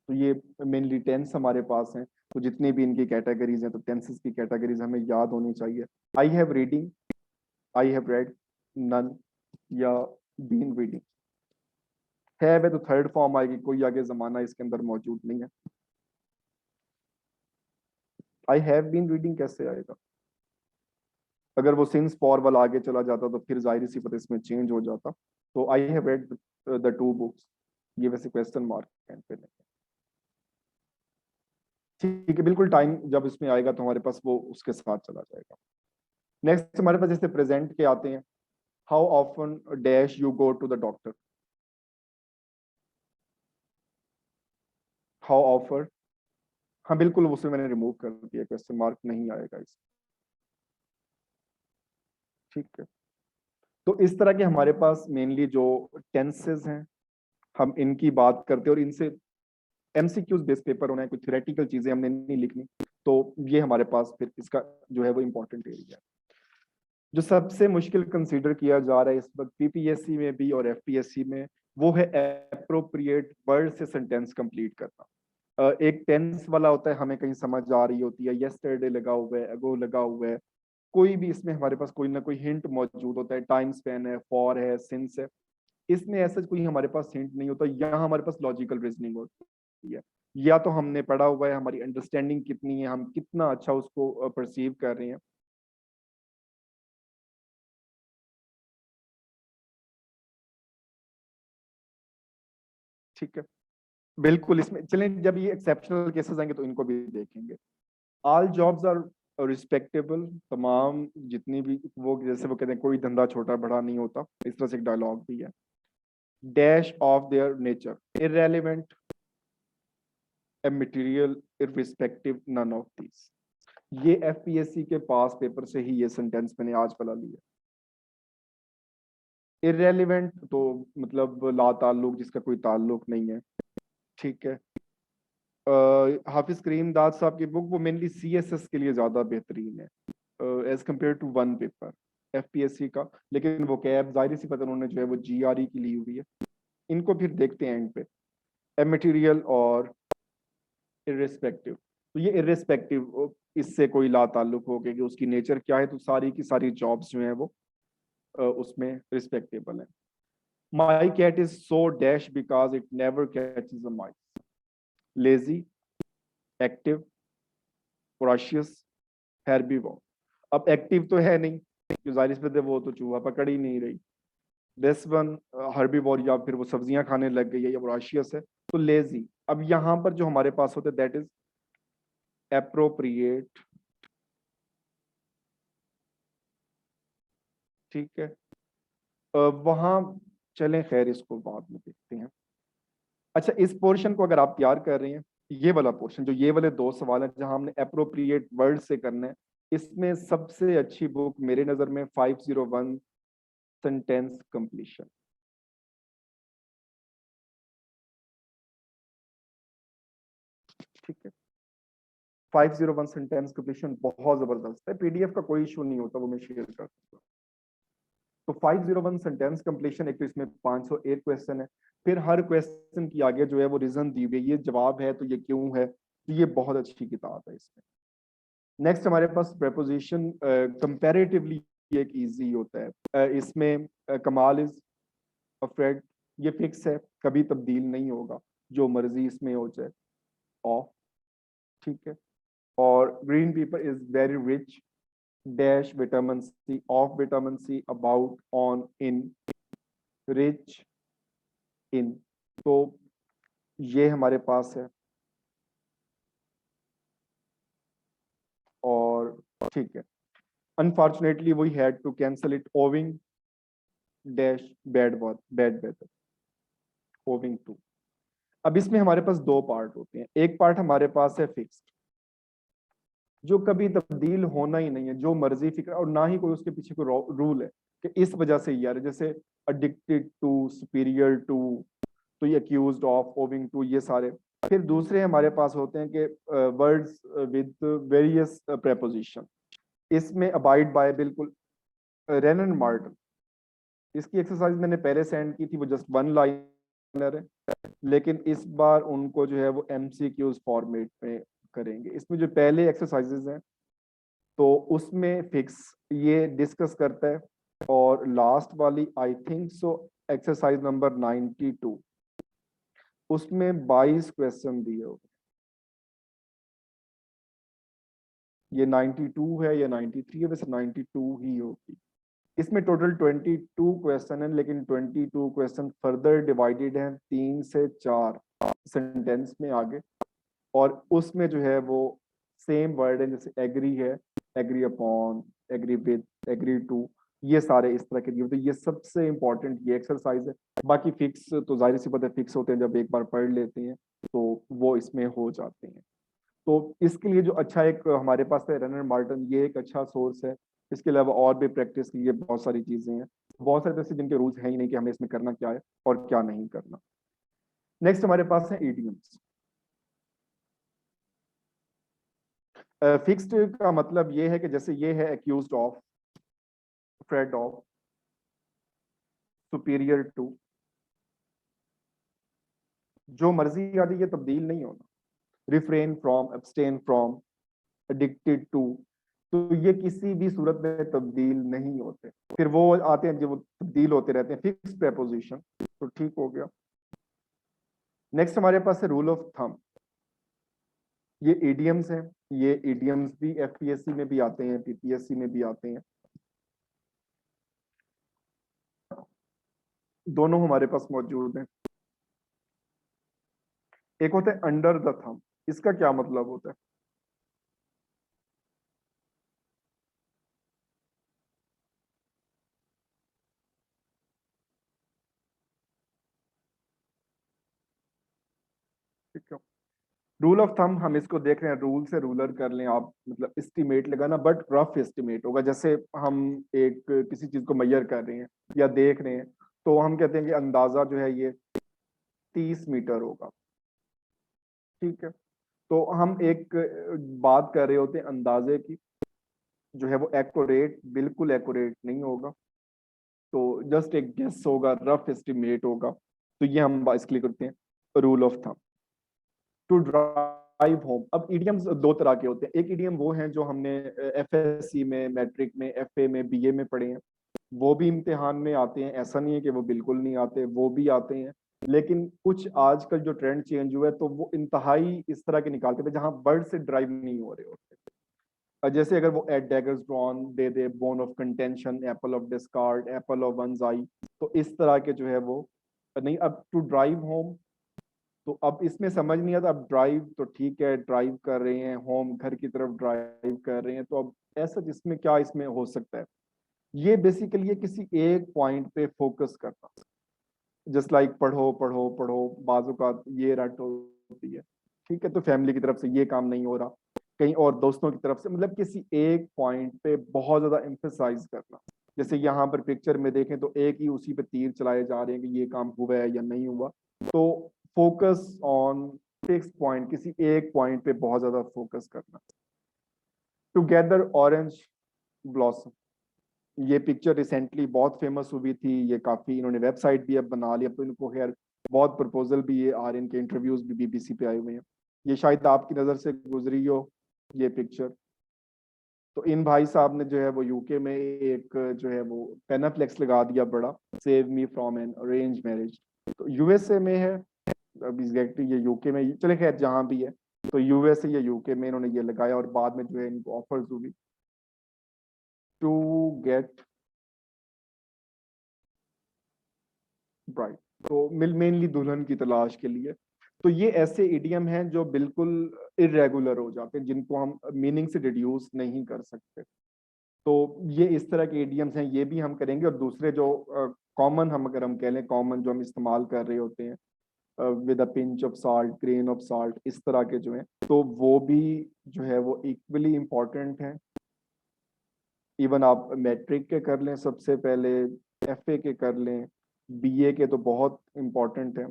तो ये मेनली टेंस हमारे पास हैं, तो जितनी भी इनकी कैटेगरीज हैं, तो टेंसेस की कैटेगरीज हमें याद होनी चाहिए। I have reading, I have read, none या बीन रीडिंग। है तो थर्ड फॉर्म आएगी, कोई आगे जमाना इसके अंदर मौजूद नहीं है। आई हैव बीन रीडिंग कैसे आएगा? अगर वो सिंस फॉर वाला आगे चला जाता तो फिर जाहिर सी बात इसमें चेंज हो जाता। तो आई have read the two books, ये वैसे क्वेश्चन मार्क एंड पे नहीं है। ठीक है, बिल्कुल टाइम जब इसमें आएगा तो हमारे पास वो उसके साथ चला जाएगा। नेक्स्ट हमारे पास जैसे प्रेजेंट के आते हैं, how often dash you go to the doctor. How offer, हाँ बिल्कुल उसमें मैंने रिमूव कर दिया, क्वेश्चन मार्क नहीं आएगा इस। ठीक है, तो इस तरह के हमारे पास मेनली जो टेंसेस हैं, हम इनकी बात करते हैं, और इनसे एमसीक्यूज बेस्ड पेपर होना है, कुछ थ्योरेटिकल चीजें हमने नहीं लिखनी। तो ये हमारे पास फिर इसका जो है वो इम्पोर्टेंट एरिया है। जो सबसे मुश्किल कंसीडर किया जा रहा है इस वक्त पीपीएससी में भी और एफपीएससी में, वो है एप्रोप्रिएट वर्ड से सेंटेंस कंप्लीट करना। एक टेंस वाला होता है, हमें कहीं समझ आ रही होती है, यस्टरडे लगा हुआ है, अगो लगा हुआ है, कोई भी इसमें हमारे पास कोई ना कोई हिंट मौजूद होता है, टाइम स्पेन है, फॉर है, सिंस है। इसमें ऐसा कोई हमारे पास हिंट नहीं होता, यहाँ हमारे पास लॉजिकल रीजनिंग होती है। या तो हमने पढ़ा हुआ है, हमारी अंडरस्टैंडिंग कितनी है, हम कितना अच्छा उसको परसीव कर रहे हैं। ठीक है, बिल्कुल इसमें चलें, जब ये एक्सेप्शनल केसेस आएंगे तो इनको भी देखेंगे। ऑल जॉब्स आर रिस्पेक्टेबल, तमाम जितनी भी वो जैसे वो कहते हैं कोई धंधा छोटा बड़ा नहीं होता, इस तरह से एक डायलॉग भी है। Dash of their nature irrelevant, a material, irrespective, none of this. ये एफपीएससी के पास पेपर से ही ये सेंटेंस मैंने आज वाला लिया। इररेलेवेंट तो मतलब ला ताल्लुक, जिसका कोई ताल्लुक नहीं है। ठीक है, हाफिज करीम दाद साहब की बुक वो मेनली सीएसएस के लिए ज्यादा बेहतरीन है as compare to one paper FPSC का। लेकिन वो कैब जाहिर सी पता उन्होंने जो है वो जीआरई की ली हुई है। इनको फिर देखते हैं एंड पे, ए मटेरियल और इररिस्पेक्टिव। तो ये इररिस्पेक्टिव, इससे कोई ला ताल्लुक हो गया कि उसकी नेचर क्या है, तो सारी की सारी जॉब्स जो है वो उसमें रिस्पेक्टेबल है। My cat is so dash because it never catches a mice. Lazy, active, voracious, herbivore. अब एक्टिव तो है नहीं, जो जाहिर सी बात है वो तो चूहा पकड़ ही नहीं रही। दिस वन हर्बीवोर, या फिर वो सब्जियां खाने लग गई है, या वोराशियस है। तो लेजी, अब यहाँ पर जो हमारे पास होते हैं दैट इज एप्रोप्रिएट, ठीक है। वहां चलें, खैर इसको बाद में देखते हैं। अच्छा, इस पोर्शन को अगर आप तैयार कर रहे हैं, ये वाला पोर्शन, जो ये वाले दो सवाल हैं जहां हमने अप्रोप्रिएट वर्ड से करना है, इसमें सबसे अच्छी बुक मेरे नजर में 501 सेंटेंस कंप्लीशन। ठीक है, 501 सेंटेंस कंप्लीशन बहुत जबरदस्त है, पीडीएफ का कोई इशू नहीं होता, वो मैं शेयर कर सकता हूँ। तो 501 सेंटेंस कंप्लीशन, एक तो इसमें 501 क्वेश्चन है, फिर हर क्वेश्चन की आगे जो है वो रीजन दी हुई है, ये जवाब है तो ये क्यों है, तो ये बहुत अच्छी किताब है इसमें। नेक्स्ट हमारे पास प्रेपोजिशन, कंपैरेटिवली ये एक इजी होता है। इसमें कमाल इज, अफ्रेड, ये फिक्स है, कभी तब्दील नहीं होगा, जो मर्जी इसमें हो जाए, ऑफ, ठीक है। और green pepper is very rich, dash vitamin C, of vitamin C, about, on, in, rich in. तो ये हमारे पास है, और ठीक है। Unfortunately we had to cancel it owing dash bad weather, owing to. अब इसमें हमारे पास दो पार्ट होते हैं, एक पार्ट हमारे पास है फिक्स्ड, जो कभी तब्दील होना ही नहीं है, जो मर्जी फिक्र, और ना ही कोई उसके पीछे कोई रूल है कि इस वजह से यार, जैसे अडिक्टेड टू, सुपीरियर टू, तो ये अक्यूज्ड ऑफ, ओविंग टू, ये सारे। फिर दूसरे हमारे पास होते हैं कि वर्ड्स विद वेरियस प्रेपोजिशन। इसमें अबाइड बाय, बिल्कुल रेनन मार्टन, इसकी एक्सरसाइज मैंने पहले सेंड की थी, वो जस्ट वन लाइनर है, लेकिन इस बार उनको जो है वो एमसीक्यूज फॉर्मेट में करेंगे। इसमें जो पहले एक्सरसाइजेज हैं तो उसमें फिक्स ये डिस्कस करता है, और लास्ट वाली I think so exercise number 92, उसमें 22 क्वेश्चन दिए हो। ये 92 है या 93 है, वैसे 92 ही होगी। इसमें टोटल 22 क्वेश्चन है, लेकिन 22 क्वेश्चन फर्दर डिवाइडेड हैं 3 से 4 सेंटेंस में आगे, और उसमें जो है वो सेम वर्ड है, जैसे एग्री है, agree upon, agree with, agree to, ये सारे इस तरह के दिए। तो ये सबसे इंपॉर्टेंट ये एक्सरसाइज है। बाकी फिक्स तो जाहिर सी बात है, फिक्स होते हैं, जब एक बार पढ़ लेते हैं तो वो इसमें हो जाते हैं। तो इसके लिए जो अच्छा एक हमारे पास है रनर मार्टन, ये एक अच्छा सोर्स है। इसके अलावा और भी प्रैक्टिस के लिए बहुत सारी चीजें हैं, बहुत सारे ऐसे जिनके रूल्स हैं ही नहीं कि हमें इसमें करना क्या है और क्या नहीं करना। नेक्स्ट हमारे पास है इडियम्स। फिक्स्ड का मतलब ये है कि जैसे ये है accused of, fraid of, superior to, जो मर्जी आ जाए ये तब्दील नहीं होना। Refrain from, abstain from, addicted to, तो ये किसी भी सूरत में तब्दील नहीं होते। फिर वो आते हैं जो वो तब्दील होते रहते हैं, फिक्स प्रेपोजिशन, तो ठीक हो गया। नेक्स्ट हमारे पास है रूल ऑफ थंब। ये इडियम्स हैं, ये इडियम्स भी एफपीएससी में भी आते हैं, पीपीएससी में भी आते हैं, दोनों हमारे पास मौजूद हैं। एक होता है अंडर द थंब, इसका क्या मतलब होता है? ठीक है, रूल ऑफ थंब हम इसको देख रहे हैं, रूल से रूलर कर लें आप, मतलब एस्टिमेट लगाना, बट रफ एस्टिमेट होगा। जैसे हम एक किसी चीज को मेजर कर रहे हैं या देख रहे हैं, तो हम कहते हैं कि अंदाजा जो है ये 30 मीटर होगा, ठीक है। तो हम एक बात कर रहे होते हैं अंदाजे की, जो है वो एक्यूरेट, बिल्कुल एक्यूरेट नहीं होगा, तो जस्ट एक गेस होगा, रफ एस्टिमेट होगा। तो ये हम इसके लिए करते हैं rule of thumb. To drive home, अब इडियम्स दो तरह के होते हैं। एक इडियम वो हैं जो हमने एफएससी में, मैट्रिक में, एफए में, बीए में पढ़े हैं, वो भी इम्तिहान में आते हैं, ऐसा नहीं है कि वो बिल्कुल नहीं आते, वो भी आते हैं। लेकिन कुछ आजकल जो ट्रेंड चेंज हुआ है तो वो इंतहाई इस तरह के निकालते थे जहां वर्ड से ड्राइव नहीं हो रहे होते। जैसे अगर वो एट डैगर्स ड्रॉन दे दे, bone of contention, apple of discord, apple of one's eye, तो इस तरह के जो है वो नहीं। अब टू ड्राइव होम, तो अब इसमें समझ नहीं आता। अब ड्राइव तो ठीक है, ड्राइव कर रहे हैं, होम घर की तरफ ड्राइव कर रहे हैं, तो अब ऐसा जिसमें क्या इसमें हो सकता है। ये बेसिकली है किसी एक पॉइंट पे फोकस करना, जस्ट लाइक पढ़ो पढ़ो पढ़ो, बाजू का ये रट होती है। ठीक है, तो फैमिली की तरफ से ये काम नहीं हो रहा, कहीं और दोस्तों की तरफ से, मतलब किसी एक पॉइंट पे बहुत ज्यादा एम्फेसाइज करना। जैसे यहाँ पर पिक्चर में देखें तो एक ही उसी पे तीर चलाए जा रहे हैं कि ये काम हुआ है या नहीं हुआ। तो फोकस ऑन फिक्स पॉइंट, किसी एक पॉइंट पे बहुत ज्यादा फोकस करना। टुगेदर ऑरेंज ब्लॉसम, ये पिक्चर रिसेंटली बहुत फेमस हुई थी। ये काफी, इन्होंने वेबसाइट भी अब बना ली, अब तो इनको खैर बहुत प्रपोजल भी ये आ रहे हैं, इनके इंटरव्यूज भी बीबीसी पे आए हुए हैं। ये शायद आपकी नजर से गुजरी हो ये पिक्चर। तो इन भाई साहब ने जो है वो यूके में एक जो है वो पेनाफ्लेक्स लगा दिया बड़ा, save me from an arrange marriage. तो यूएसए में है, अब एग्जैक्टली ये यूके में, चले खैर जहां भी है, तो यूएसए या यूके में इन्होंने ये लगाया और बाद में जो है इनको ऑफर्स हुई टू गेट ब्राइड, तो मेनली दुल्हन की तलाश के लिए। तो ये ऐसे इडियम हैं जो बिल्कुल इरेगुलर हो जाते हैं, जिनको हम मीनिंग से डिड्यूस नहीं कर सकते। तो ये इस तरह के इडियम्स हैं, ये भी हम करेंगे। और दूसरे जो कॉमन, हम अगर हम कह लें कॉमन, जो हम इस्तेमाल कर रहे होते हैं with a pinch of salt, grain of salt, इस तरह के जो हैं, तो वो भी जो है वो इक्वली इम्पोर्टेंट हैं। इवन आप मैट्रिक के कर लें सबसे पहले, एफए के कर लें, बीए के, तो बहुत इम्पोर्टेंट है।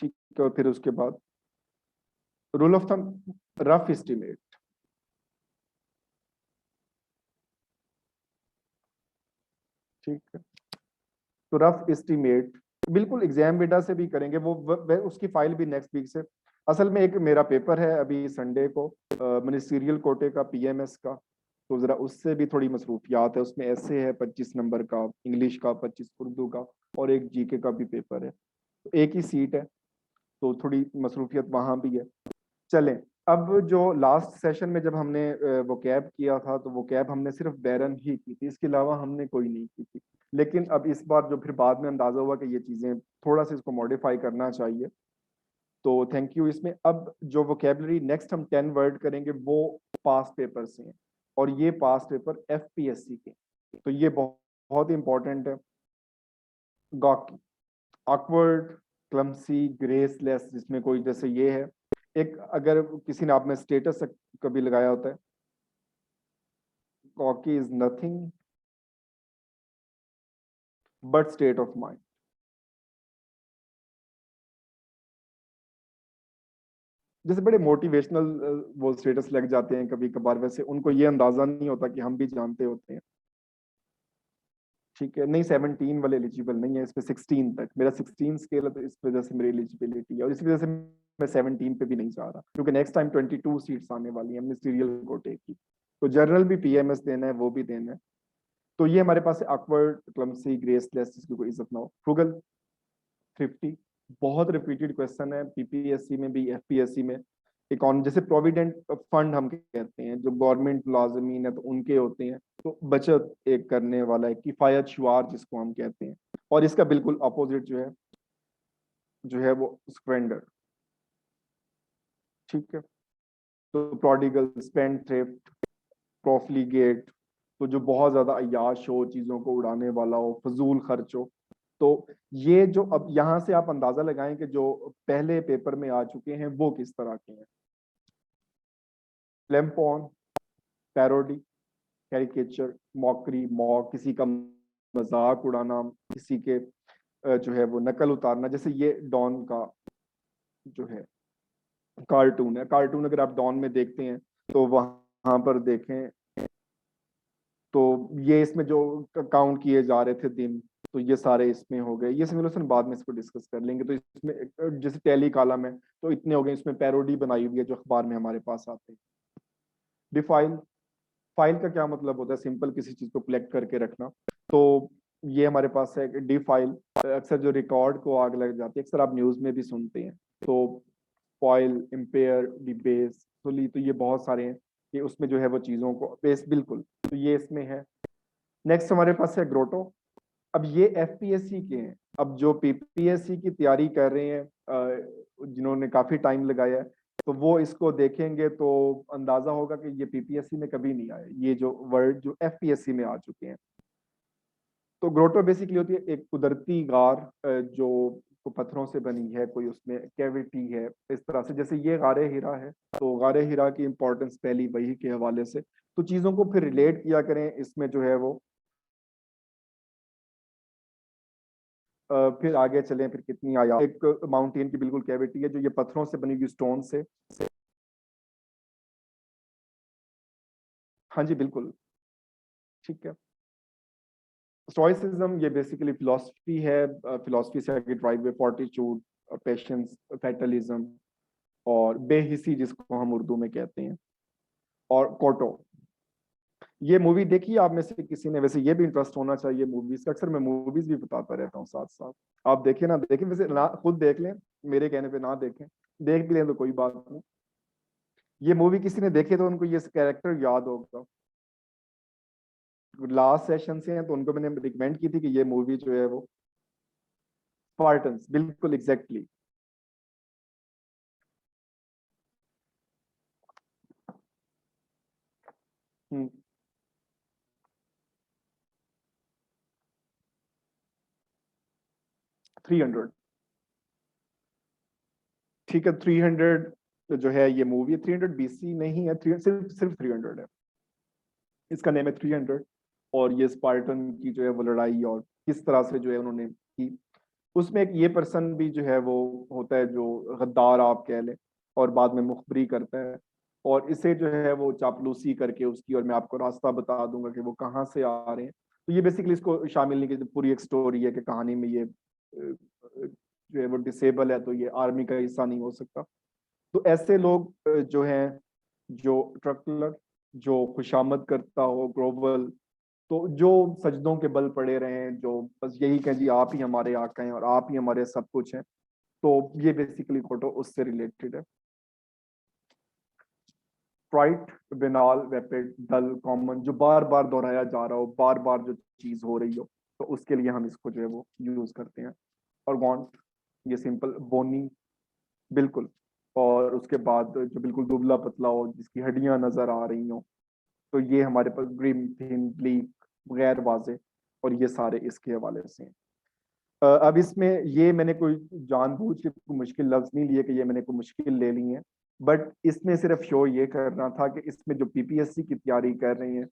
ठीक है, और फिर उसके बाद rule of thumb, rough estimate. ठीक है, तो रफ एस्टिमेट बिल्कुल एग्जाम बेटा से भी करेंगे वो उसकी फाइल भी नेक्स्ट वीक से। असल में एक मेरा पेपर है अभी संडे को, मिनिस्ट्रियल कोटे का, पीएमएस का, तो जरा उससे भी थोड़ी मसरूफियात है। उसमें ऐसे है 25 नंबर का, इंग्लिश का 25 उर्दू का, और एक जीके का भी पेपर है। तो एक ही सीट है, तो थोड़ी मसरूफियत वहां भी है। चलें, अब जो लास्ट सेशन में जब हमने वो कैब किया था, तो वो कैब हमने सिर्फ बैरन ही की थी, इसके अलावा हमने कोई नहीं की थी। लेकिन अब इस बार जो फिर बाद में अंदाजा हुआ कि ये चीजें थोड़ा सा इसको मॉडिफाई करना चाहिए, तो थैंक यू। इसमें अब जो वोकेबलरी नेक्स्ट हम 10 वर्ड करेंगे वो पास पेपर से हैं, और ये पास पेपर एफपीएससी के, तो ये बहुत बहुत इंपॉर्टेंट है। गॉकी, ऑकवर्ड, क्लमसी, ग्रेसलेस, जिसमें कोई, जैसे ये है एक, अगर किसी ने आप में स्टेटस कभी लगाया होता है, cocky is nothing but state of mind. जैसे बड़े मोटिवेशनल वो स्टेटस लग जाते हैं कभी कभार, वैसे उनको ये अंदाजा नहीं होता कि हम भी जानते होते हैं। ठीक है, नहीं 17 वाले एलिजिबल नहीं है, इसमें 16 तक, मेरा 16 स्केल है, तो इस वजह से मेरी एलिजिबिलिटी है, और इस वजह से मैं 17 पे भी नहीं जा रहा, क्योंकि नेक्स्ट टाइम 22 सीट्स आने वाली है मिनिस्ट्रियल कोटे की। तो जनरल भी पीएमएस देना है, वो भी देना है। तो ये हमारे पास है ऑकवर्ड, क्लमसी, ग्रेसलेस, जिसकी कोई इज्जत ना हो। फ्रुगल, 50, बहुत रिपीटेड क्वेश्चन है पीपीएससी में भी, एफपीएससी में। इकॉन जैसे प्रोविडेंट फंड हम कहते हैं, जो गवर्नमेंट मुलाजमीन है तो उनके होते हैं, तो बचत एक करने वाला है, किफायत शुआर जिसको हम कहते हैं। और इसका बिल्कुल अपोजिट जो है वो स्क्वेंडर। ठीक है, तो प्रोडिगल, स्पेंड थ्रिफ्ट, प्रोफ्लीगेट, तो जो बहुत ज्यादा अय्याश हो, चीजों को उड़ाने वाला हो, फजूल खर्च हो। तो ये जो, अब यहां से आप अंदाजा लगाएं कि जो पहले पेपर में आ चुके हैं वो किस तरह के हैं। फ्लैम्पॉन, पैरोडी, कैरिकेचर, मॉकरी, मॉक, किसी का मजाक उड़ाना, किसी के जो है वो नकल उतारना। जैसे ये डॉन का जो है कार्टून है, कार्टून अगर आप डॉन में देखते हैं तो वहां पर देखें, तो ये इसमें जो काउंट किए जा रहे थे दिन, तो ये सारे इसमें हो गए। ये सिमुलेशन बाद में इसको डिस्कस कर लेंगे। तो इसमें जैसे टेली कॉलम है, तो इतने हो गए। इसमें पैरोडी बनाई हुई है जो अखबार में हमारे पास आते हैं। डिफाइल, फाइल का क्या मतलब होता है? सिंपल किसी चीज को कलेक्ट करके रखना। तो ये हमारे पास है डी फाइल। अक्सर जो रिकॉर्ड को आग लग जाती है, अक्सर आप न्यूज में भी सुनते हैं। तो फॉइल, इम्पेयर, डिबेस, तो ये बहुत सारे हैं कि उसमें जो है वो चीजों को बेस, बिल्कुल, तो ये इसमें है। नेक्स्ट हमारे पास है ग्रोटो। अब ये एफपीएससी के हैं। अब जो पीपीएससी की तैयारी कर रहे हैं, जिन्होंने काफी टाइम लगाया है, तो वो इसको देखेंगे तो अंदाजा होगा कि ये पीपीएससी में कभी नहीं आए, ये जो वर्ड जो एफपीएससी में आ चुके हैं। तो ग्रोटो बेसिकली होती है एक कुदरती गार, जो पत्थरों से बनी है, कोई उसमें कैविटी है इस तरह से। जैसे ये गारे हीरा है, तो गारे हीरा की इंपॉर्टेंस पहली वही के हवाले से। तो चीजों को फिर रिलेट किया करें इसमें जो है वो। फिर आगे चलें, फिर कितनी आया, एक माउंटेन की बिल्कुल कैविटी है जो ये पत्थरों से बनी हुई स्टोन से। हाँ जी बिल्कुल, ठीक है। स्टोइसिज्म ये बेसिकली फिलोसफी है। फिलोसफी से आगे ड्राइव वे, फोर्टिट्यूड, पेशेंस, फैटलिज्म और बेहिसी जिसको हम उर्दू में कहते हैं। और कोटो, ये मूवी देखी आप में से किसी ने? वैसे ये भी इंटरेस्ट होना चाहिए मूवीज का, अक्सर मैं मूवीज भी बताता रहता हूँ साथ साथ। आप देखें ना देखें, वैसे ना खुद देख लें, मेरे कहने पे ना देखें, देख भी लें तो कोई बात नहीं। ये मूवी किसी ने देखी तो उनको ये कैरेक्टर याद होगा। लास्ट सेशन से हैं तो उनको मैंने रिकमेंड की थी कि ये मूवी जो है वो स्पार्टन्स, बिल्कुल एग्जैक्टली। 300, ठीक है। 300 जो है ये मूवी, 300 बीसी नहीं है, सिर्फ सिर्फ 300 है। इसका नेम है 300। और ये स्पार्टन की जो है वो लड़ाई और किस तरह से जो है उन्होंने की। उसमें एक ये पर्सन भी जो है वो होता है जो गद्दार आप कह लें, और बाद में मुखबरी करता है। और इसे जो है वो चापलूसी करके उसकी, और मैं आपको रास्ता बता दूंगा कि वो कहाँ से आ रहे हैं। तो ये बेसिकली इसको शामिल नहीं की, पूरी एक स्टोरी है कि कहानी में ये जो है वो डिसेबल है, तो ये आर्मी का हिस्सा नहीं हो सकता। तो ऐसे लोग जो हैं, जो ट्रकलर, जो खुशामद करता हो ग्लोबल, तो जो सजदों के बल पड़े रहे हैं, जो बस यही कहें जी आप ही हमारे आका हैं और आप ही हमारे सब कुछ हैं। तो ये बेसिकली फोटो उससे रिलेटेड है। स्प्राइट, विनाल, वेपिड, डल, कॉमन, जो बार बार दोहराया जा रहा हो, बार बार जो चीज हो रही हो, तो उसके लिए हम इसको जो है वो यूज करते हैं। और वॉन्ट, ये सिंपल बोनी, बिल्कुल। और उसके बाद जो बिल्कुल दुबला पतला हो, जिसकी हड्डियां नजर आ रही हो, तो ये हमारे पास ग्रिम, थिन, ब्लीक, गैर वाजे, और ये सारे इसके हवाले से हैं। अब इसमें ये मैंने कोई जानबूझ के कोई मुश्किल लफ्ज नहीं लिए कि ये मैंने कोई मुश्किल ले ली है। बट इसमें सिर्फ शो ये करना था कि इसमें जो पीपीएससी की तैयारी कर रही हैं,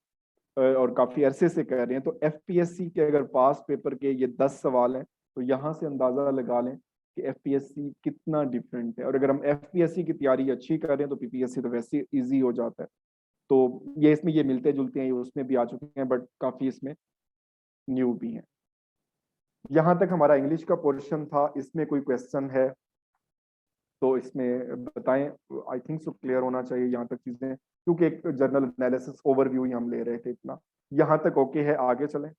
और काफी अरसे से कर रहे हैं, तो एफपीएससी के अगर पास पेपर के ये 10 सवाल हैं, तो यहाँ से अंदाजा लगा लें कि एफपीएससी कितना डिफरेंट है। और अगर हम एफपीएससी की तैयारी अच्छी कर रहे हैं तो पीपीएससी तो वैसे इजी हो जाता है। तो ये इसमें ये मिलते जुलते हैं, ये उसमें भी आ चुके हैं, बट काफी इसमें न्यू भी हैं। यहाँ तक हमारा इंग्लिश का पोर्शन था। इसमें कोई क्वेश्चन है तो इसमें बताएं। आई थिंक सो क्लियर होना चाहिए यहाँ तक चीजें, क्योंकि एक जर्नल एनालिसिस ओवरव्यू ही हम ले रहे थे इतना। यहाँ तक ओके है, आगे चलें।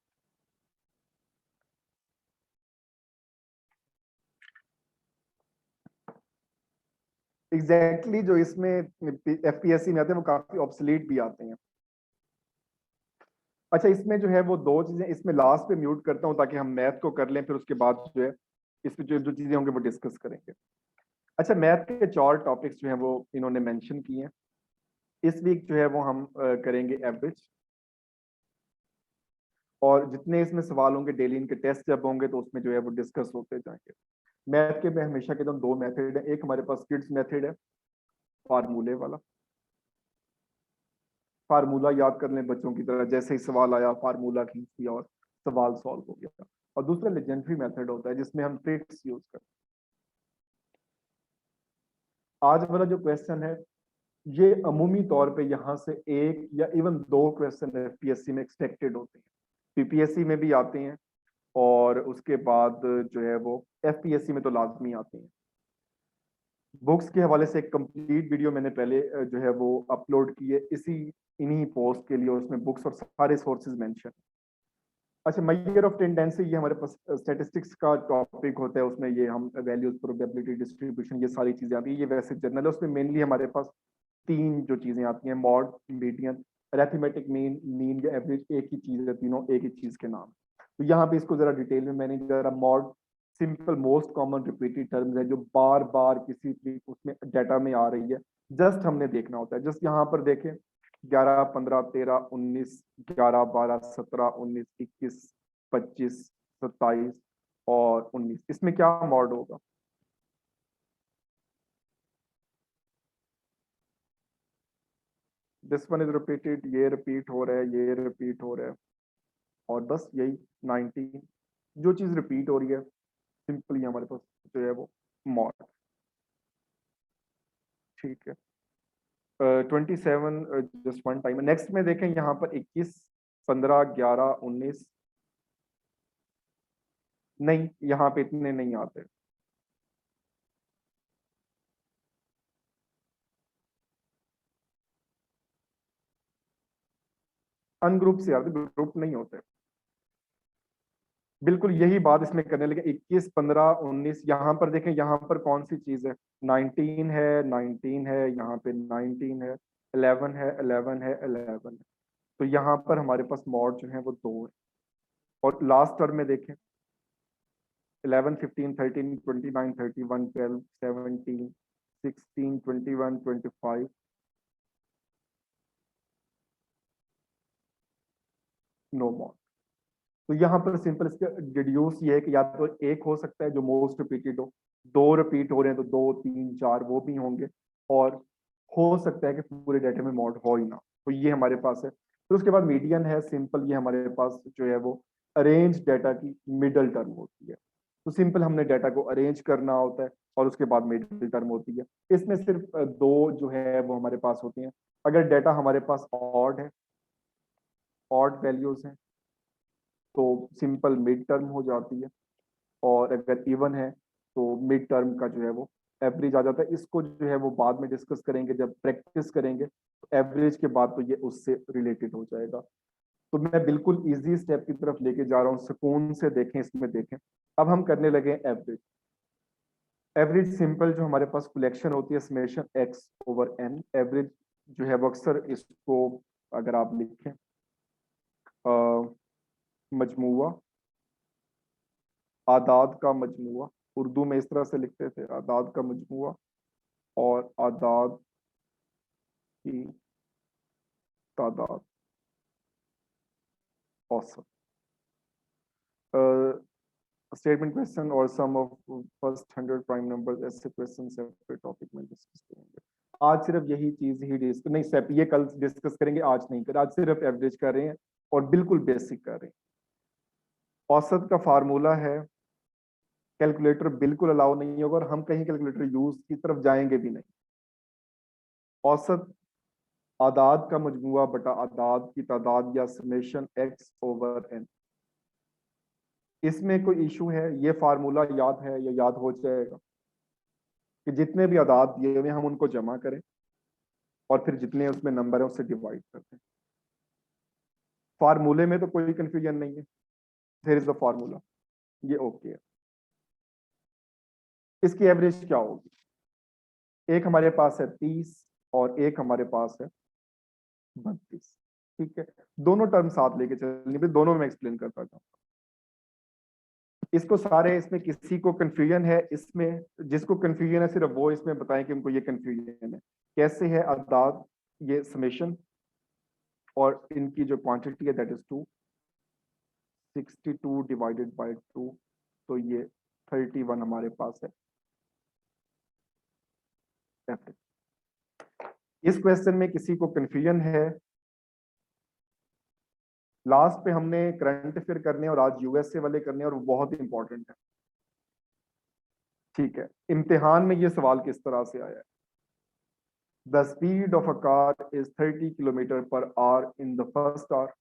एग्जैक्टली जो इसमें एफपीएससी में आते हैं वो काफी ऑब्सलीट भी आते हैं। अच्छा, इसमें जो है वो दो चीजें इसमें लास्ट पे म्यूट करता हूँ ताकि हम मैथ को कर लें, फिर उसके बाद जो है इसमें जो जो चीजें होंगी वो डिस्कस करेंगे। अच्छा, मैथ के 4 टॉपिक्स जो हैं वो इन्होंने मेंशन किए हैं। इस वीक जो है वो हम करेंगे एवरेज। और जितने इसमें सवाल होंगे डेली, इनके टेस्ट जब होंगे तो उसमें जो है वो डिस्कस होते जाएंगे। मैथ के मैं हमेशा कहता हूँ 2 मेथड है। एक हमारे पास किड्स मेथड है, फार्मूले वाला। फार्मूला याद कर लें बच्चों की तरह, जैसे ही सवाल आया फार्मूला खींच दिया और सवाल सॉल्व हो गया। और दूसरा लेजेंडरी मेथड होता है जिसमें हम ट्रिक्स यूज करते हैं। आज वाला जो क्वेश्चन है, ये अमूमी तौर पे यहाँ से एक या इवन 2 क्वेश्चन एफपीएससी में एक्सपेक्टेड होते हैं, पीपीएससी में भी आते हैं, और उसके बाद जो है वो एफपीएससी में तो लाजमी आते हैं। बुक्स के हवाले से एक कंप्लीट वीडियो मैंने पहले जो है वो अपलोड की है इसी इन्हीं पोस्ट के लिए, उसमें बुक्स और सारे सोर्सेज मेंशन। अच्छा, मेजर ऑफ टेंडेंसी, ये हमारे पास स्टैटिस्टिक्स का टॉपिक होता है, उसमें ये हम वैल्यूज, प्रोबेबिलिटी डिस्ट्रीब्यूशन, ये सारी चीजें आती है। ये वैसे जनरल है, उसमें मेनली हमारे पास तीन जो चीजें आती हैं, mod, median, arithmetic mean, mean या एवरेज, एक ही चीज है, तीनों एक ही चीज के नाम। तो यहाँ पे इसको जरा डिटेल में मैंने जरा, mod simple most common repeated terms है जो बार बार किसी भी उसमें डाटा में आ रही है, जस्ट हमने देखना होता है। जस्ट यहाँ पर देखें, 11, 15, 13, 19, 11, 12, 17, 19, 21, 25, 27 और 19, इसमें क्या मॉड होगा? दिस वन इज रिपीटेड, ये रिपीट हो रहा है, ये रिपीट हो रहा है, और बस यही 19, जो चीज रिपीट हो रही है सिंपली हमारे पास जो है वो मॉड। ठीक है, 27 जस्ट वन टाइम। नेक्स्ट में देखें यहाँ पर 21, 15, 11, 19, नहीं यहाँ पे इतने नहीं आते। अनग्रुप से आते, ग्रुप नहीं होते। बिल्कुल यही बात इसमें करने लगे, 21, 15, 19, यहाँ पर देखें, यहाँ पर कौन सी चीज है? 19 है, 19 है, यहाँ पे 19 है, 11 है, 11 है, 11 है। तो यहाँ पर हमारे पास मॉड जो है वो दो है। और लास्ट टर्म में देखें, 11, 15, 13, 29, 31, 12, 17, 16, 21, 25, नो मॉड। तो यहाँ पर सिंपल इसका डिड्यूस ये है कि या तो एक हो सकता है जो मोस्ट रिपीटेड हो, दो रिपीट हो रहे हैं तो दो, तीन, चार वो भी होंगे, और हो सकता है कि पूरे डाटा में मॉड हो ही ना। तो ये हमारे पास है। फिर उसके बाद मीडियन है, सिंपल ये हमारे पास जो है वो अरेंज डाटा की मिडल टर्म होती है। तो सिंपल हमने डाटा को अरेंज करना होता है और उसके बाद मिडल टर्म होती है। इसमें सिर्फ दो जो है वो हमारे पास होती हैं। अगर डाटा हमारे पास ऑड है, ऑड वैल्यूज हैं, तो सिंपल मिड टर्म हो जाती है। और अगर इवन है तो मिड टर्म का जो है वो एवरेज आ जाता है। इसको जो है वो बाद में डिस्कस करेंगे, जब प्रैक्टिस करेंगे तो एवरेज के बाद तो ये उससे रिलेटेड हो जाएगा। तो मैं बिल्कुल इजी स्टेप की तरफ लेके जा रहा हूँ, सुकून से देखें, इसमें देखें। अब हम करने लगे एवरेज। एवरेज सिंपल जो हमारे पास कलेक्शन होती है, summation x over n. Average जो है वो अक्सर इसको अगर आप लिखें मजमुआ, आदाद का मजमुआ, उर्दू में इस तरह से लिखते थे, आदाद का मजमुआ और आदाद की तादाद औसत। स्टेटमेंट क्वेश्चन और सम ऑफ फर्स्ट 100 प्राइम नंबर्स, ऐसे क्वेश्चन सेपरेट टॉपिक में डिस्कस करेंगे। आज सिर्फ यही चीज ही डिस्कस नहीं, सेप ये कल डिस्कस करेंगे, आज नहीं कर, आज सिर्फ एवरेज कर रहे हैं और बिल्कुल बेसिक कर रहे हैं। औसत का फार्मूला है, कैलकुलेटर बिल्कुल अलाउ नहीं होगा और हम कहीं कैलकुलेटर यूज की तरफ जाएंगे भी नहीं। औसत आदाद का मजमुआ बटा आदाद की तादाद या समेशन एक्स ओवर एन। इसमें कोई इशू है? ये फार्मूला याद है या याद हो जाएगा कि जितने भी आदाद दिए हुए हम उनको जमा करें और फिर जितने उसमें नंबर है उससे डिवाइड करते हैं। फार्मूले में तो कोई कंफ्यूजन नहीं है, देयर इज द फार्मूला, ये ओके है। इसकी एवरेज क्या होगी? एक हमारे पास है 30 और एक हमारे पास है 32। ठीक है, दोनों टर्म साथ लेके चलेंगे, फिर दोनों में एक्सप्लेन करता जाऊँ। इसको सारे, इसमें किसी को कंफ्यूजन है इसमें? जिसको कंफ्यूजन है सिर्फ वो इसमें बताएं कि उनको ये कंफ्यूजन है। कैसे है अदाद, ये समेशन और इनकी जो क्वांटिटी है दैट इज 2, 62 डिवाइडेड बाय 2, तो ये 31 हमारे पास है एवरेज। इस क्वेश्चन में किसी को कंफ्यूजन है? लास्ट पे हमने करंट अफेयर करने और आज यूएसए वाले करने और वो बहुत इंपॉर्टेंट है। ठीक है, इम्तिहान में ये सवाल किस तरह से आया है? The speed of a car is 30 kilometre per hour in the first hour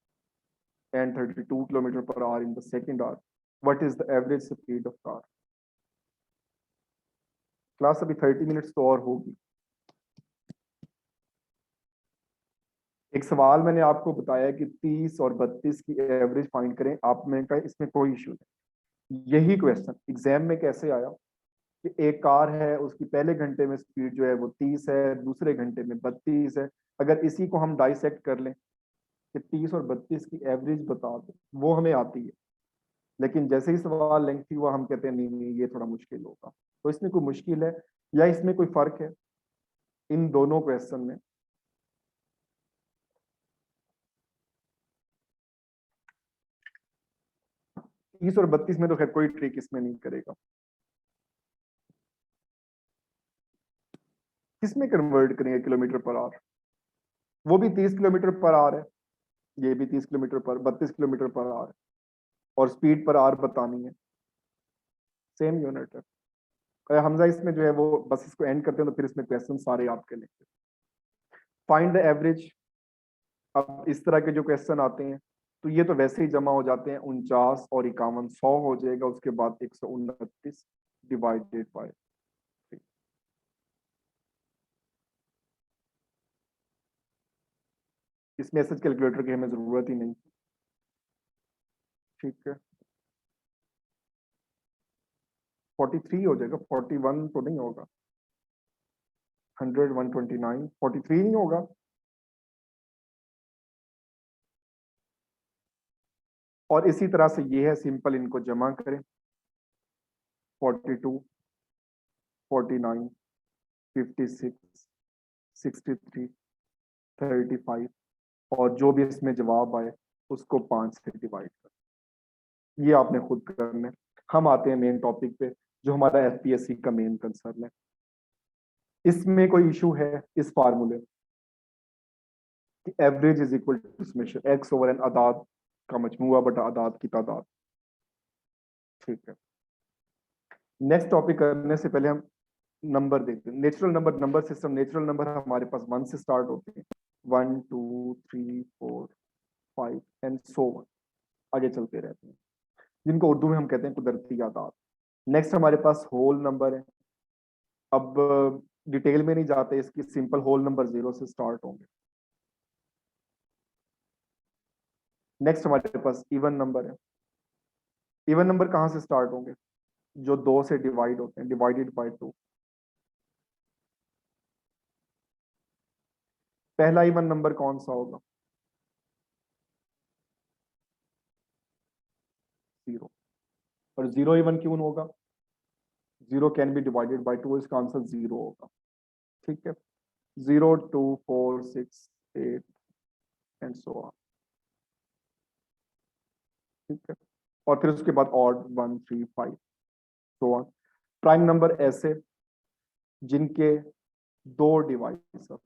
and 32 kilometer per hour in the second hour. What is the average speed of car? Class अभी 30 मिनट्स तो और होगी। एक सवाल मैंने आपको बताया कि 30 और 32 की एवरेज फाइंड करें, आपने कहा इसमें कोई इशू नहीं। यही क्वेश्चन एग्जाम में कैसे आया कि एक कार है, उसकी पहले घंटे में स्पीड जो है वो 30 है, दूसरे घंटे में 32 है। अगर इसी को हम डाइसेक्ट कर लें कि 30 और 32 की एवरेज बता दो, वो हमें आती है। लेकिन जैसे ही सवाल लेंथी हुआ हम कहते हैं नहीं नहीं ये थोड़ा मुश्किल होगा। तो इसमें कोई मुश्किल है या इसमें कोई फर्क है इन दोनों क्वेश्चन में? 30 और 32 में तो खैर कोई ट्रिक इसमें नहीं करेगा। किसमें कन्वर्ट करेंगे किलोमीटर पर आवर? वो भी 30 किलोमीटर पर आवर है, ये भी 30 किलोमीटर पर 32 किलोमीटर पर आवर है, और स्पीड पर आवर बतानी है, सेम यूनिट है। और हमजा इसमें जो है वो बस इसको एंड करते हैं तो फिर इसमें क्वेश्चन सारे आपके लेंगे। Find the average. अब इस तरह के जो क्वेश्चन आते हैं तो ये तो वैसे ही जमा हो जाते हैं, 49 और 51 100 हो जाएगा, उसके बाद 129 डिवाइडेड बाय 3। इसमें एसएच कैलकुलेटर की हमें जरूरत ही नहीं। ठीक है, 43 हो जाएगा, 41 तो नहीं होगा। 100 129 43 नहीं होगा। और इसी तरह से ये है सिंपल, इनको जमा करें। 42 49 56 63 35, और जो भी इसमें जवाब आए उसको 5 से डिवाइड करें। ये आपने खुद करना है। हम आते हैं मेन टॉपिक पे जो हमारा एफपीएससी का मेन कंसर्न है। इसमें कोई इशू है इस फार्मूले कि average is equal to summation x over N, अदाद का मजमूआ बटा अदाद की तादाद। ठीक है, नेक्स्ट टॉपिक करने से पहले हम नंबर देखते हैं। Natural number, number system, natural number हमारे पास 1 से स्टार्ट होते हैं, 1 2 3 4 5 एंड सो ऑन, आगे चलते रहते हैं, जिनको उर्दू में हम कहते हैं कुदरती आदाद। नेक्स्ट हमारे पास होल नंबर है। अब डिटेल में नहीं जाते, इसकी सिंपल होल नंबर 0 से स्टार्ट होंगे। नेक्स्ट हमारे पास इवन नंबर है। इवन नंबर कहाँ से स्टार्ट होंगे? जो 2 से डिवाइड होते हैं, डिवाइडेड बाय 2। पहला इवन नंबर कौन सा होगा? 0। और 0 इवन क्यों होगा? 0 कैन बी डिवाइडेड बाय 2, इसका आंसर 0 होगा। ठीक है, 0 2 4 6 8 एंड सो ऑन। ठीक है, और फिर उसके बाद odd 1 3 5 so on. Prime number ऐसे जिनके दो डिवाइजर,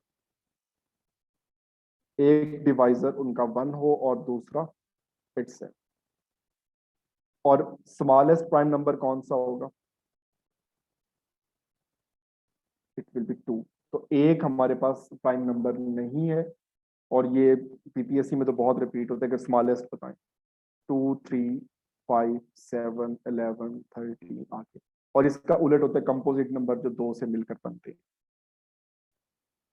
एक डिवाइजर उनका 1 हो और दूसरा इट्स है। और स्मॉलेस्ट प्राइम नंबर कौन सा होगा? It will be 2। तो एक हमारे पास प्राइम नंबर नहीं है, और ये पीपीएससी में तो बहुत रिपीट होता है कि स्मॉलेस्ट बताएं। 2 3 5 7 11 13 आगे, और इसका उलट होता है कंपोजिट नंबर जो 2 से मिलकर बनते हैं।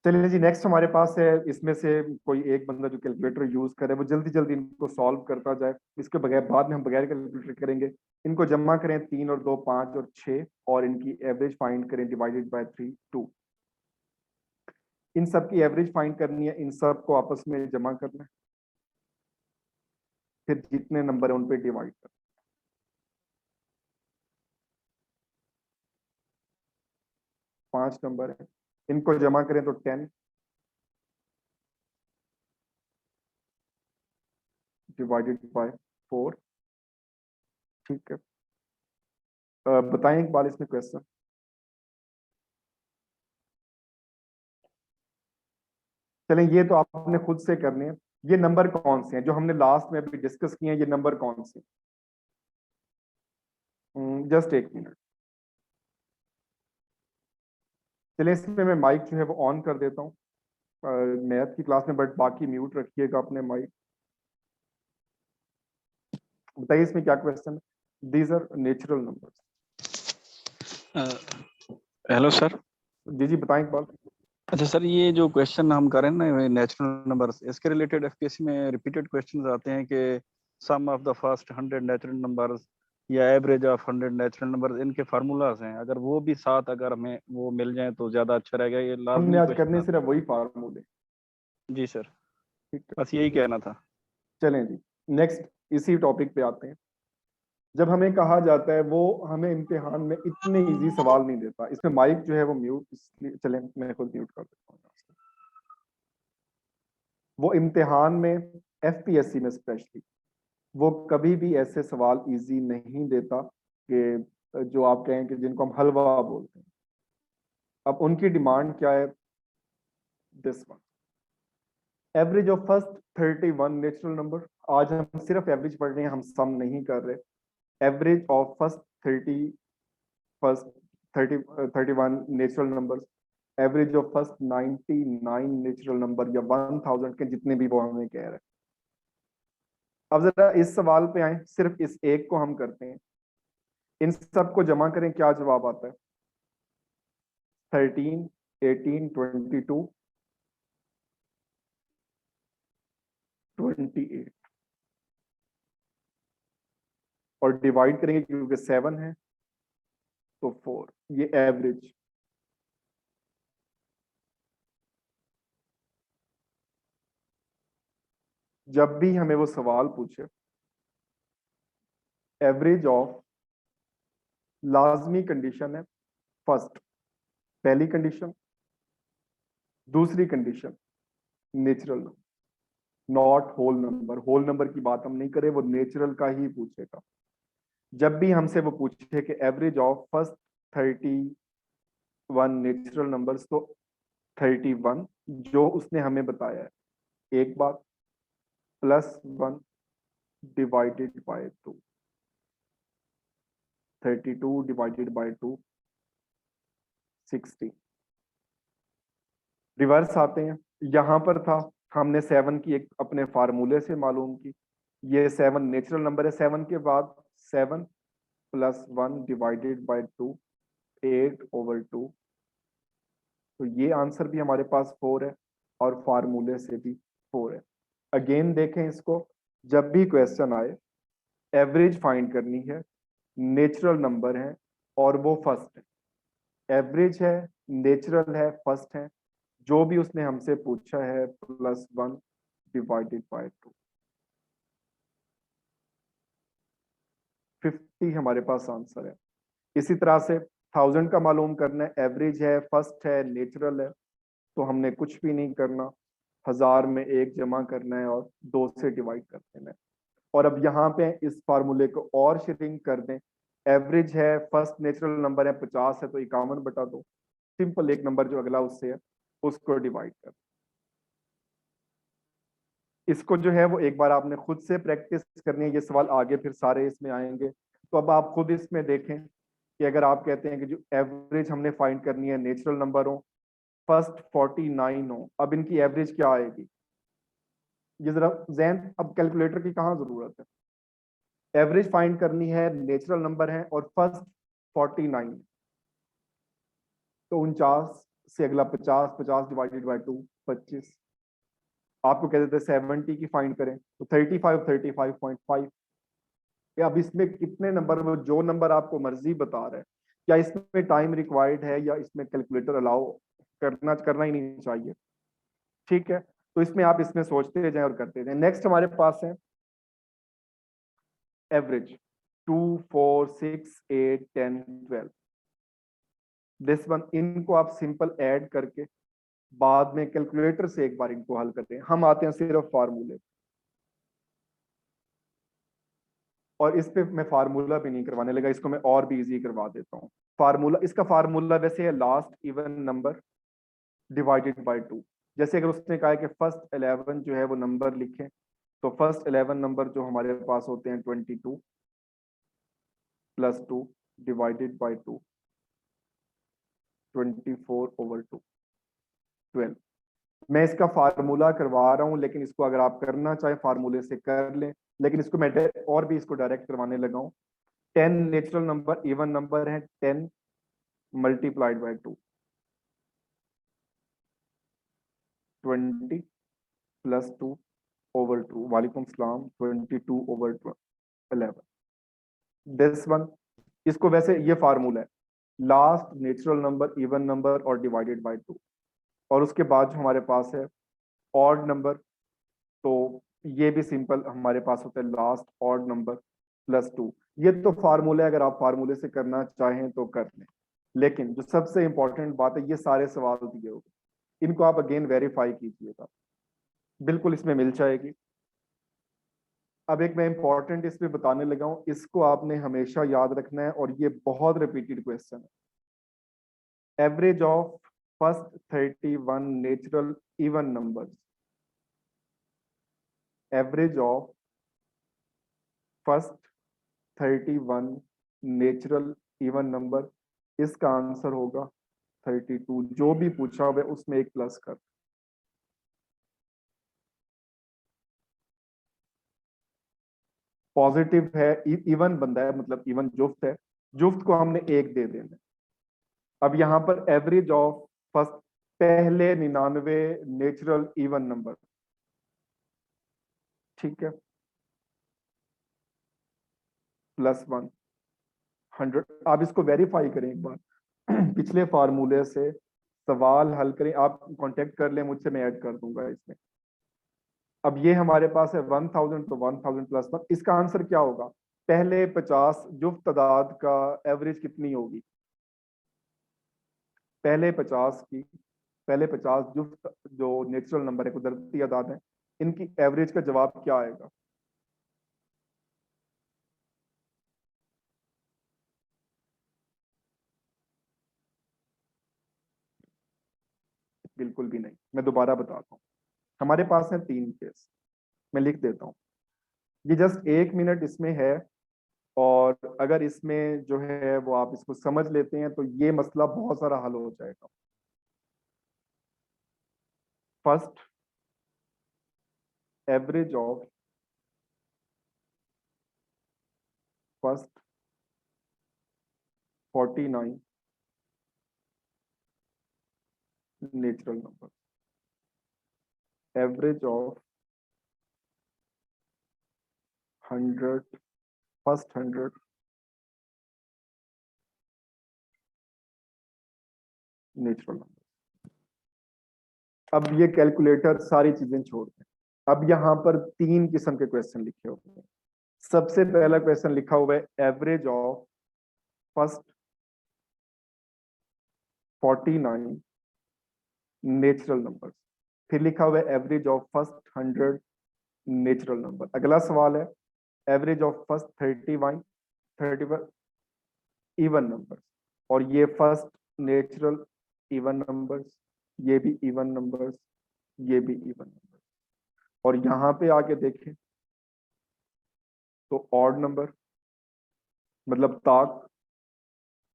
चलिए जी, नेक्स्ट हमारे पास है, इसमें से कोई एक बंदा जो कैलकुलेटर यूज करे वो जल्दी जल्दी इनको सॉल्व करता जाए। इसके बगैर बाद में हम बगैर कैलकुलेटर करेंगे। इनको जमा करें, 3 और 2 5 और 6, और इनकी एवरेज फाइंड करें, डिवाइडेड बाय 3 2। इन सब की एवरेज फाइंड करनी है, इन सब को आपस में जमा करना है, फिर जितने नंबर है उन पे डिवाइड करना। 5 नंबर है, इनको जमा करें तो 10 डिवाइडेड बाय 4। ठीक है, बताएं एक बार इसमें क्वेश्चन। चलें, ये तो आपने खुद से करने हैं। ये नंबर कौन से हैं जो हमने लास्ट में अभी डिस्कस किए हैं? ये नंबर कौन से? जस्ट एक मिनट। चलिए, इसमें मैं माइक जो है वो ऑन कर देता हूँ मैथ की क्लास में, बट बाकी म्यूट रखिएगा अपने माइक। बताइए इसमें क्या क्वेश्चन है? These are natural numbers. Hello sir. जी बताएं इकबाल। अच्छा सर, ये जो क्वेश्चन हम कर रहे हैं ना नेचुरल नंबर्स, इसके रिलेटेड एफपीएससी में रिपीटेड क्वेश्चंस आते हैं कि sum of the first 100 natural numbers या एवरेज ऑफ 100 नेचुरल नंबर्स, इनके फार्मूलाज हैं। अगर वो भी साथ अगर हमें वो मिल जाए तो ज़्यादा अच्छा रहेगा। ये हमने लाजमी आज क्वेश्चन करने आता सिर्फ वही फार्मूले। है। जी सर, ठीक है, बस यही कहना था। चलें जी, नेक्स्ट इसी टॉपिक पे आते हैं। जब हमें कहा जाता है वो हमें इम्तिहान में इतने इजी सवाल नहीं देता। इसमें माइक जो है वो म्यूट, इसलिए चलें मैं खुद म्यूट कर देता हूँ। वो इम्तिहान में एफपीएससी में स्पेशली वो कभी भी ऐसे सवाल इजी नहीं देता कि जो आप कहें कि जिनको हम हलवा बोलते हैं। अब उनकी डिमांड क्या है? This one, average of first 31 natural number. आज हम सिर्फ एवरेज पढ़ रहे हैं, हम सम नहीं कर रहे। Average of first 31 natural number, average of first 99 natural number या 1000 के जितने भी वो हमें कह रहे हैं। अब जरा इस सवाल पे आए, सिर्फ इस एक को हम करते हैं। इन सब को जमा करें, क्या जवाब आता है? 13, 18, 22, 28। और डिवाइड करेंगे क्योंकि 7 है तो 4। ये एवरेज। जब भी हमें वो सवाल पूछे एवरेज ऑफ, लाजमी कंडीशन है फर्स्ट, पहली कंडीशन। दूसरी condition natural number, not whole number. Whole number की बात हम नहीं करें, वो नेचुरल का ही पूछेगा। जब भी हमसे वो पूछे कि average of first 31 natural numbers, तो 31 जो उसने हमें बताया है एक बात, +1 divided by 2। 32 divided by 2 60। Reverse आते हैं, यहां पर था हमने 7 की एक अपने फार्मूले से मालूम की। ये 7 नेचुरल नंबर है। 7 के बाद 7 +1 डिवाइडेड बाय 2, 8/2। तो ये आंसर भी हमारे पास 4 है और फार्मूले से भी 4 है। अगेन देखें इसको, जब भी क्वेश्चन आए एवरेज फाइंड करनी है, नेचुरल नंबर है और वो फर्स्ट है। एवरेज है, नेचुरल है, फर्स्ट है, जो भी उसने हमसे पूछा है +1 डिवाइडेड बाय 2, 50 हमारे पास आंसर है। इसी तरह से 1000 का मालूम करना है, एवरेज है, फर्स्ट है, नेचुरल है, तो हमने कुछ भी नहीं करना, 1000 में 1 जमा करना है और 2 से डिवाइड कर देना है। और अब यहाँ पे इस फार्मूले को और श्रिंक कर दें। एवरेज है, फर्स्ट नेचुरल नंबर है 50 है, तो 51/2। सिंपल, एक नंबर जो अगला उससे है उसको डिवाइड कर। इसको जो है वो एक बार आपने खुद से प्रैक्टिस करनी है। ये सवाल आगे फिर सारे इसमें आएंगे, तो अब आप खुद इसमें देखें कि अगर आप कहते हैं कि जो एवरेज हमने फाइंड करनी है, नेचुरल नंबर हो, फर्स्ट 49 हो, अब इनकी एवरेज क्या आएगी? ये जरा जैन, अब कैलकुलेटर की कहाँ जरूरत है। एवरेज फाइंड करनी है, नेचुरल नंबर है और फर्स्ट 49, तो 49 से अगला 50, 50 डिवाइडेड बाय 2 25। आपको कहते थे 70 की फाइंड करें, तो 35, 35.5। अब इसमें कितने नंबर, वो जो नंबर आपको मर्जी बता रहा है, क्या इसमें टाइम रिक्वायर्ड है या इसमें कैलकुलेटर अलाउ करना ही नहीं चाहिए? ठीक है, तो इसमें आप इसमें सोचते जाएं और करते जाएं। नेक्स्ट हमारे पास है एवरेज 2, 4, 6, 8, 10, 12। दिस वन, इनको आप सिंपल ऐड करके बाद में कैलकुलेटर से एक बार इनको हल करते हैं। हम आते हैं सिर्फ फार्मूले, और इस पे मैं फार्मूला भी नहीं करवाने लगा, इसको मैं और भी इजी करवा देता हूँ। फार्मूला, इसका फार्मूला वैसे है last even number divided by 2। जैसे अगर उसने कहा है कि फर्स्ट 11 जो है वो नंबर लिखें, तो फर्स्ट 11 नंबर जो हमारे पास होते हैं 22 +2 डिवाइडेड बाय 2, 24/2, 12। मैं इसका फार्मूला करवा रहा हूं, लेकिन इसको अगर आप करना चाहे फार्मूले से कर लें, लेकिन इसको मैं और भी इसको डायरेक्ट करवाने लगा हूं। 10 नेचुरल नंबर इवन नंबर है, 10 मल्टीप्लाइड बाय 2, 20 प्लस 2 ओवर 2, वालेकुम सलाम, 22 ओवर 11, दिस वन। इसको वैसे ये फार्मूला है, last natural number even number और डिवाइडेड बाय 2, और उसके बाद जो हमारे पास है ऑड नंबर, तो ये भी सिंपल हमारे पास होता है लास्ट ऑड नंबर प्लस 2। ये तो फार्मूला है, अगर आप फार्मूले से करना चाहें तो कर लें, लेकिन जो सबसे इंपॉर्टेंट बात है, ये सारे सवाल दिए होंगे, इनको आप अगेन वेरीफाई कीजिएगा, बिल्कुल इसमें मिल जाएगी। अब एक मैं इंपॉर्टेंट इसमें बताने लगा हूं, इसको आपने हमेशा याद रखना है, और ये बहुत रिपीटेड क्वेश्चन है। Average of first 31 natural even numbers, average of first 31 natural even number, इसका आंसर होगा 32। जो भी पूछा हुआ है उसमें एक प्लस कर, पॉजिटिव है, इवन बंदा है, मतलब इवन जुफ्त है, जुफ्त को हमने एक दे देना। अब यहां पर एवरेज ऑफ फर्स्ट पहले 99 नेचुरल इवन नंबर, ठीक है, प्लस 1 100। आप इसको वेरीफाई करें एक बार पिछले फार्मूले से सवाल हल करें, आप कांटेक्ट कर लें मुझसे, मैं ऐड कर दूंगा इसमें। अब ये हमारे पास है 1000, तो 1000 प्लस 1, इसका आंसर क्या होगा? पहले 50 जुफ्त तादाद का एवरेज कितनी होगी? पहले 50 की, पहले 50 जुफ्त जो नेचुरल नंबर है, कुदरती आदाद है, इनकी एवरेज का जवाब क्या आएगा? बिल्कुल भी नहीं। मैं दोबारा बताता हूँ, हमारे पास है 3 केस, मैं लिख देता हूँ, ये जस्ट 1 मिनट इसमें है, और अगर इसमें जो है वो आप इसको समझ लेते हैं तो ये मसला बहुत सारा हल हो जाएगा। First, average of first 49 natural number, average of 100 first 100 natural number. अब ये कैलकुलेटर सारी चीजें छोड़ दें, अब यहाँ पर 3 किस्म के क्वेश्चन लिखे हुए हैं। सबसे पहला क्वेश्चन लिखा हुआ है average of first 49 natural number, फिर लिखा हुआ है average of first 100 natural number. अगला सवाल है average of first 31 even number, और ये फर्स्ट नेचुरल इवन नंबर्स, ये भी इवन नंबर्स, ये भी इवन नंबर, और यहाँ पे आके देखें तो ऑड नंबर, मतलब ताक,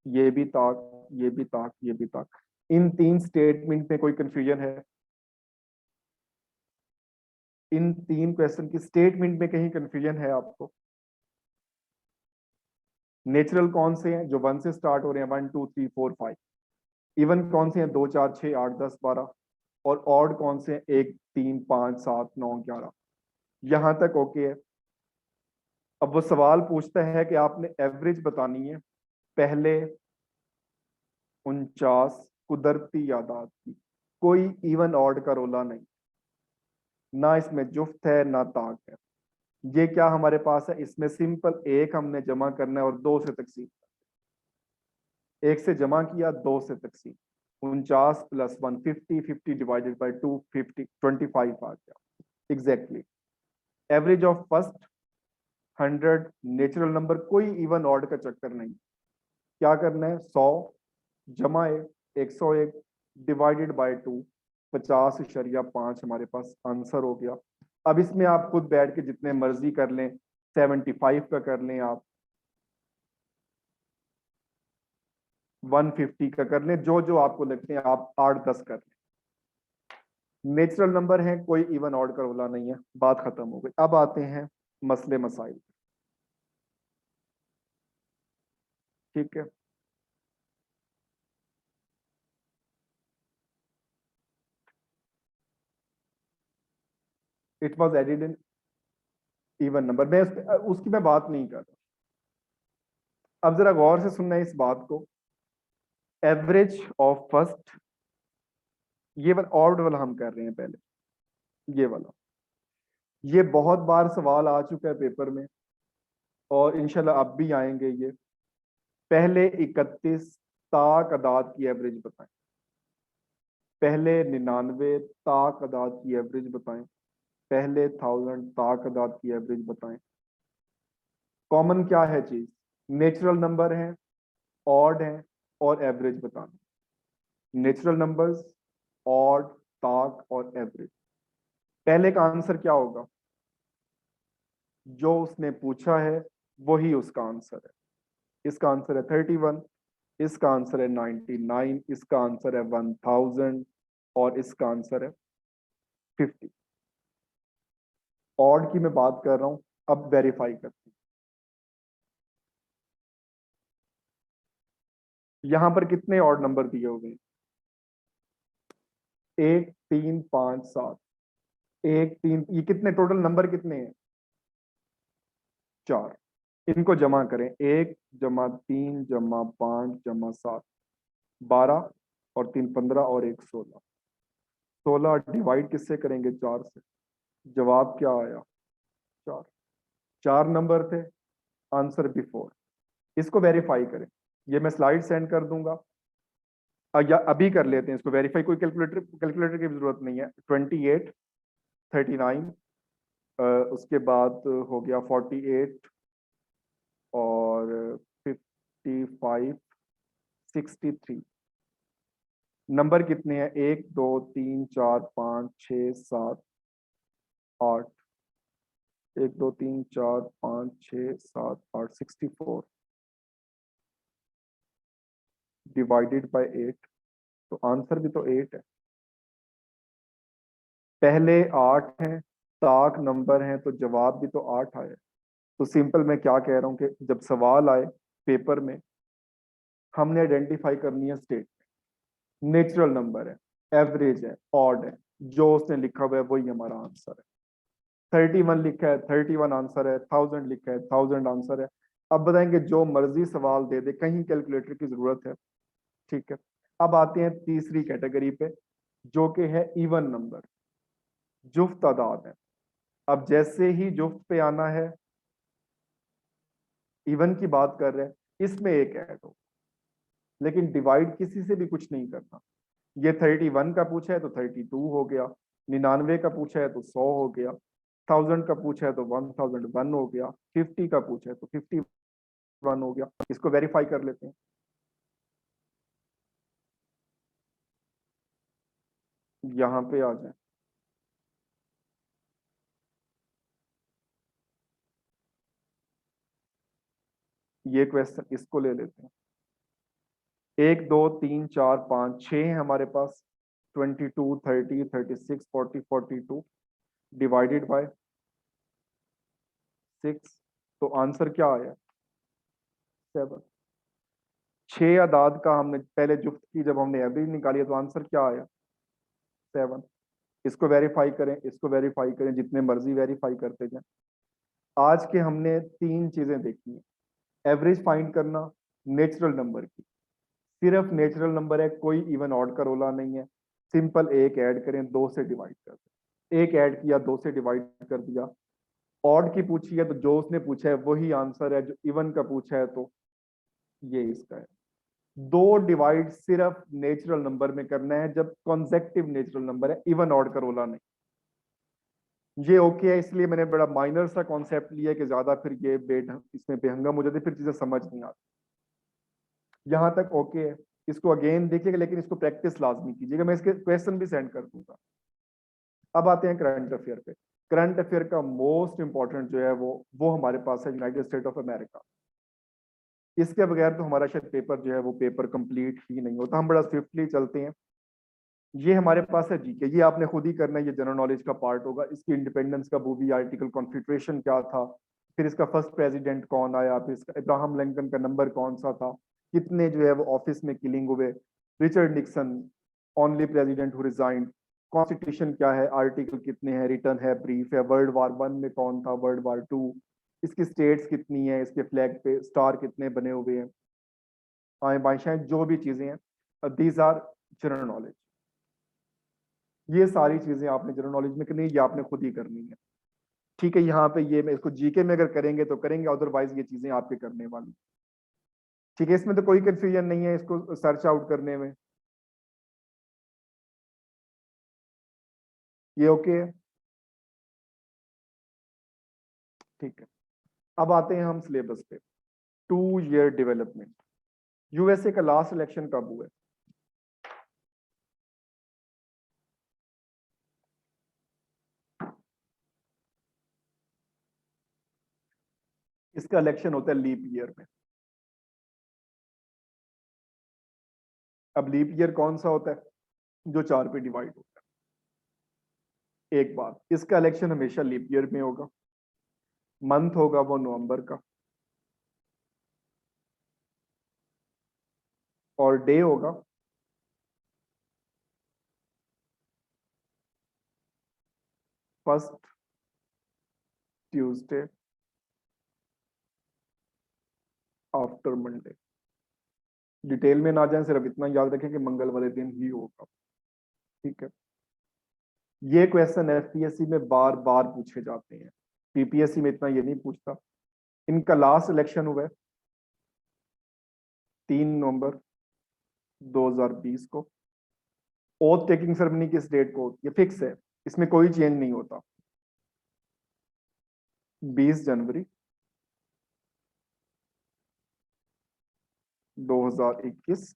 ये भी ताक, ये भी ताक, ये भी ताक। इन 3 स्टेटमेंट में कोई कंफ्यूजन है? इन 3 क्वेश्चन की स्टेटमेंट में कहीं कंफ्यूजन है आपको? नेचुरल कौन से हैं जो 1 से स्टार्ट हो रहे हैं, 1 2 3 4 5? इवन कौन से हैं, 2 4 6 8 10 12? और ऑड कौन से हैं, 1 3 5 7 9 11? यहां तक ओके है। अब वो सवाल पूछता है कि आपने एवरेज बतानी है पहले 49 कुदरती आदाद की, कोई इवन ऑड का रोला नहीं, ना इसमें जुफ्त है ना ताक है। ये क्या हमारे पास है, इसमें सिंपल एक हमने जमा करना है और 2 से तकसीम, एक से जमा किया, 2 से तकसीम, 49 प्लस 1 50, 50 डिवाइडेड बाई 2 50, 25 आ गया exactly. Average of first 100 natural number, कोई इवन ऑड का चक्कर नहीं, क्या करना है, 100 जमा 101 डिवाइडेड बाय 2, 50.5 हमारे पास आंसर हो गया। अब इसमें आप खुद बैठ के जितने मर्जी कर लें, 75 का कर लें, आप 150 का कर लें, जो जो आपको लगते हैं आप 8 10 कर लें। नेचुरल नंबर है, कोई इवन ऑड का रोला नहीं है, बात खत्म हो गई। अब आते हैं मसले मसाइल, ठीक है। It was added in even number. मैं उसकी मैं बात नहीं कर रहा। अब जरा गौर से सुनना है इस बात को। एवरेज ऑफ फर्स्ट, ये वाला ऑड वाला हम कर रहे हैं पहले, ये वाला, ये बहुत बार सवाल आ चुका है पेपर में और इंशाल्लाह अब भी आएंगे ये। पहले 31 ताक अदाद की एवरेज बताएं, पहले 99 ताक अदाद की एवरेज बताएं, पहले 1000 ताक अदाद की एवरेज बताएं। कॉमन क्या है चीज? नेचुरल नंबर है, ऑड है और एवरेज बताना। नेचुरल नंबर्स, ऑड, ताक और एवरेज। पहले का आंसर क्या होगा? जो उसने पूछा है वही उसका आंसर है। इसका आंसर है 31, इसका आंसर है 99, इसका आंसर है 1000 और इसका आंसर है 50। ऑड की मैं बात कर रहा हूं, अब वेरीफाई करते हैं। यहां पर कितने ऑड नंबर दिए हुए हैं? 1 3 5 7, 1 3, ये कितने टोटल नंबर कितने हैं? 4। इनको जमा करें, 1 जमा 3 जमा 5 जमा 7, 12 और 3 15 और 1 16। 16 डिवाइड किससे करेंगे? 4 से। जवाब क्या आया? 4। 4 नंबर थे, आंसर बिफोर। इसको वेरीफाई करें, ये मैं स्लाइड सेंड कर दूंगा या अभी कर लेते हैं इसको वेरीफाई। कोई कैलकुलेटर की जरूरत नहीं है। 28 39, उसके बाद हो गया 48 और 55 63। नंबर कितने हैं? 1 2 3 4 5 6 7 8, 1 2 3 4 5 6 7 8, 64 डिवाइडेड बाय 8, तो आंसर भी तो 8 है। पहले 8 हैं, ताक नंबर हैं, तो जवाब भी तो 8 आया। तो सिंपल मैं क्या कह रहा हूं कि जब सवाल आए पेपर में, हमने आइडेंटिफाई करनी है स्टेट। नेचुरल नंबर है, एवरेज है, ऑड है, जो उसने लिखा हुआ है वही हमारा आंसर है। 31 लिखा है, 31 आंसर है। 1000 लिखा है, 1000 आंसर है। अब बताएंगे जो मर्जी सवाल दे दे, कहीं कैलकुलेटर की जरूरत है? ठीक है। अब आते हैं तीसरी कैटेगरी पे, जो कि है इवन नंबर, जुफ्त तादाद है। अब जैसे ही जुफ्त पे आना है, इवन की बात कर रहे हैं, इसमें एक ऐड हो, लेकिन डिवाइड किसी से भी कुछ नहीं करना। ये 31 का पूछा है तो 32 हो गया, 99 का पूछा है तो 100 हो गया, 1000 का पूछा है तो 1001 हो गया, 50 का पूछा है तो 51 हो गया। इसको वेरीफाई कर लेते हैं। यहां पे आ जाए, ये क्वेश्चन इसको ले लेते हैं। 1 2 3 4 5 6 है हमारे पास। 22 30 36 40 42 डिवाइडेड बाय 6, तो आंसर क्या आया? 7। 6 अदाद का हमने पहले जुफ्त की, जब हमने एवरेज निकाली है तो आंसर क्या आया? 7। इसको वेरीफाई करें, इसको वेरीफाई करें, जितने मर्जी वेरीफाई करते जाएं। आज के हमने 3 चीजें देखी हैं। एवरेज फाइंड करना, नेचुरल नंबर की, सिर्फ नेचुरल नंबर है, कोई इवन ऑड का रोला नहीं है। सिंपल एक ऐड करें, 2 से डिवाइड कर दें। एक ऐड किया, 2 से डिवाइड कर दिया। ऑड की पूछी है तो जो उसने पूछा है वही आंसर है, जो इवन का पूछा है तो ये इसका है। 2 डिवाइड सिर्फ नेचुरल नंबर में करना है, जब कॉन्सेक्टिव नेचुरल नंबर है, इवन ऑड का रोला नहीं। ये ओके है, इसलिए मैंने बड़ा माइनर सा कॉन्सेप्ट लिया कि ज्यादा फिर ये इसमें बेहंगम हो जाती, फिर चीजें समझ नहीं आती। यहां तक ओके है। इसको अगेन देखिएगा, लेकिन इसको प्रैक्टिस लाजमी कीजिएगा। मैं इसके क्वेश्चन भी सेंड कर दूंगा। अब आते हैं करंट अफेयर पे। करंट अफेयर का मोस्ट इंपॉर्टेंट जो है वो हमारे पास है यूनाइटेड स्टेट ऑफ अमेरिका। इसके बगैर तो हमारा शायद पेपर जो है वो पेपर कंप्लीट ही नहीं होता। हम बड़ा स्विफ्टली चलते हैं। ये हमारे पास है जीके, ये आपने खुद ही करना है, ये जनरल नॉलेज का पार्ट होगा। इसकी इंडिपेंडेंस का मूवी आर्टिकल कॉन्फिग्रेशन क्या था, फिर इसका फर्स्ट प्रेसिडेंट कौन आया, फिर इसका इब्राहिम लिंकन का नंबर कौन सा था, कितने जो है वो ऑफिस में किलिंग हुए, Richard Nixon only president who resigned, constitution क्या है, आर्टिकल कितने हैं, रिटर्न है, ब्रीफ है, वर्ल्ड वार 1 में कौन था, वर्ल्ड वार 2, इसकी स्टेट्स कितनी है, इसके फ्लैग पे स्टार कितने बने हुए हैं, आए बादशाहें, जो भी चीजें हैं, दीज आर जनरल नॉलेज। ये सारी चीजें आपने जनरल नॉलेज में करनी है, ये आपने खुद ही करनी है। ठीक है, यहाँ पे ये मैं इसको जीके में अगर करेंगे तो करेंगे, अदरवाइज ये चीजें आपके करने वाली। ठीक है, इसमें तो कोई कंफ्यूजन नहीं है इसको सर्च आउट करने में। ये ओके है? ठीक है, अब आते हैं हम सिलेबस पे। 2 ईयर डेवलपमेंट। यूएसए का लास्ट इलेक्शन कब हुआ है? इसका इलेक्शन होता है लीप ईयर में। अब लीप ईयर कौन सा होता है? जो 4 पे डिवाइड होता है। एक बात, इसका इलेक्शन हमेशा लीप ईयर में होगा। मंथ होगा वो नवंबर का, और डे होगा first Tuesday after Monday. Detail में ना जाए, सिर्फ इतना याद रखें कि मंगल वाले दिन ही होगा। ठीक है, ये क्वेश्चन एफपीएससी में बार बार पूछे जाते हैं, पीपीएससी में इतना ये नहीं पूछता। इनका लास्ट इलेक्शन हुआ है 3 नवंबर 2020 को। ओथ टेकिंग सेरेमनी किस डेट को? ये फिक्स है, इसमें कोई चेंज नहीं होता। 20 जनवरी 2021।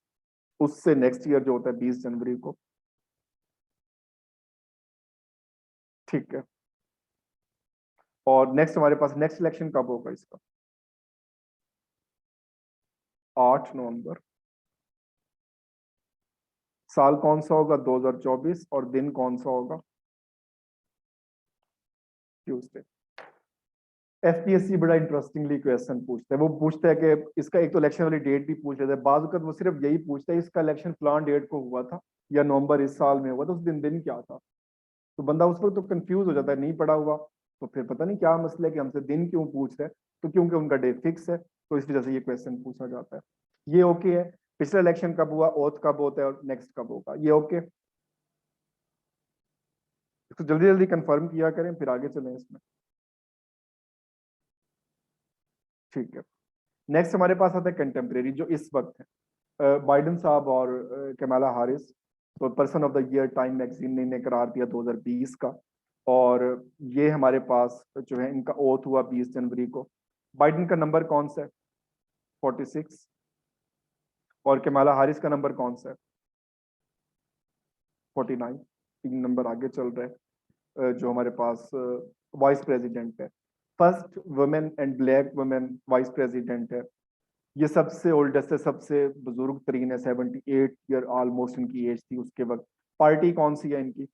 उससे नेक्स्ट ईयर जो होता है 20 जनवरी को। ठीक है, और नेक्स्ट हमारे पास नेक्स्ट इलेक्शन कब होगा इसका? 8 नवंबर। साल कौन सा होगा? 2024। और दिन कौन सा होगा? ट्यूसडे। एफपीएससी बड़ा इंटरेस्टिंगली क्वेश्चन पूछता है। वो पूछता है कि इसका एक तो इलेक्शन वाली डेट भी पूछ लेता है, बाज़ वक़्त वो सिर्फ यही पूछता है इसका इलेक्शन प्लान डेट को हुआ था या नवंबर इस साल में हुआ था, उस दिन दिन क्या था। तो बंदा उस वक्त तो कंफ्यूज हो जाता है, नहीं पढ़ा हुआ, तो फिर पता नहीं क्या मसला है कि हमसे दिन क्यों पूछ रहे हैं। तो क्योंकि उनका डे फिक्स है, तो इस वजह से ये क्वेश्चन पूछा जाता है। ये ओके है? पिछला इलेक्शन कब हुआ, ओथ कब होता है, और नेक्स्ट कब होगा, ये ओके? इसको जल्दी जल्दी कंफर्म किया करें, फिर आगे चलें इसमें। ठीक है, नेक्स्ट हमारे पास आता है कंटेम्प्रेरी, जो इस वक्त है। बाइडन साहब और कमाला हारिस। तो person of the year time magazine ने इन्हें करार दिया 2020 का। और ये हमारे पास जो है इनका ओथ हुआ 20 जनवरी को। बाइडन का नंबर कौन सा है? 46। और कमाला हारिस का नंबर कौन सा है? 49। 3 नंबर आगे चल रहा है। जो हमारे पास वाइस प्रेसिडेंट है, first women and black women vice president है। ये सबसे ओल्डेस्ट है, सबसे बुजुर्ग तरीन है, 78 ईयर ऑलमोस्ट इनकी एज थी उसके वक्त। पार्टी कौन सी है इनकी?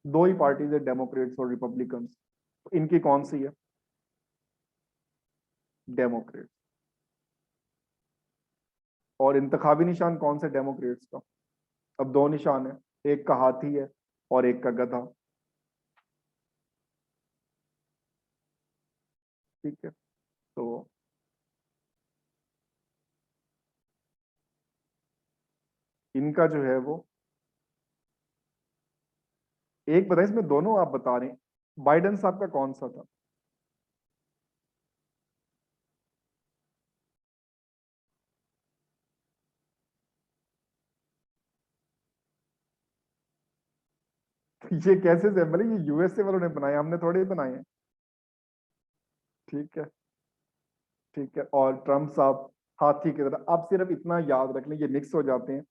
2 ही पार्टीज है, डेमोक्रेट्स और रिपब्लिकन। इनकी कौन सी है? डेमोक्रेट। और इंतखाबी निशान कौन सा डेमोक्रेट्स का? अब 2 निशान है, एक का हाथी है और एक का गधा। ठीक है, तो इनका जो है वो, एक बताइए इसमें दोनों आप बता रहे हैं, बाइडन साहब का कौन सा था? ये कैसे सिंबल है? ये यूएसए वालों ने बनाए, हमने थोड़े ही बनाए हैं। ठीक है, ठीक है, और ट्रम्प साहब हाथी की तरह। आप सिर्फ इतना याद रख लें, ये मिक्स हो जाते हैं।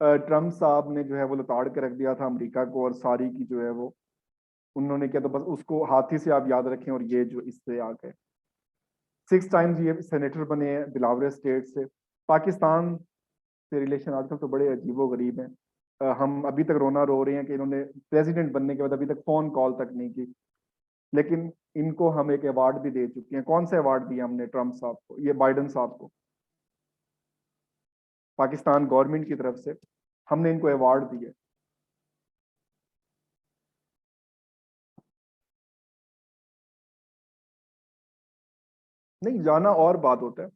ट्रम्प साहब ने जो है वो लताड़ के रख दिया था अमेरिका को, और सारी की जो है वो उन्होंने किया, तो बस उसको हाथी से आप याद रखें, और ये जो इससे आ गए। 6 टाइम्स ये सेनेटर बने हैं बिलावरे स्टेट से। पाकिस्तान से रिलेशन आजकल तो बड़े अजीबो गरीब हैं। हम अभी तक रोना रो रहे हैं कि इन्होंने प्रेसिडेंट बनने के बाद अभी तक फोन कॉल तक नहीं की। लेकिन इनको हम एक अवार्ड भी दे चुके हैं। कौन सा अवार्ड दिया हमने ट्रम्प साहब को? ये बाइडन साहब को, पाकिस्तान गवर्नमेंट की तरफ से हमने इनको अवार्ड दिए। नहीं, जाना और बात होता है।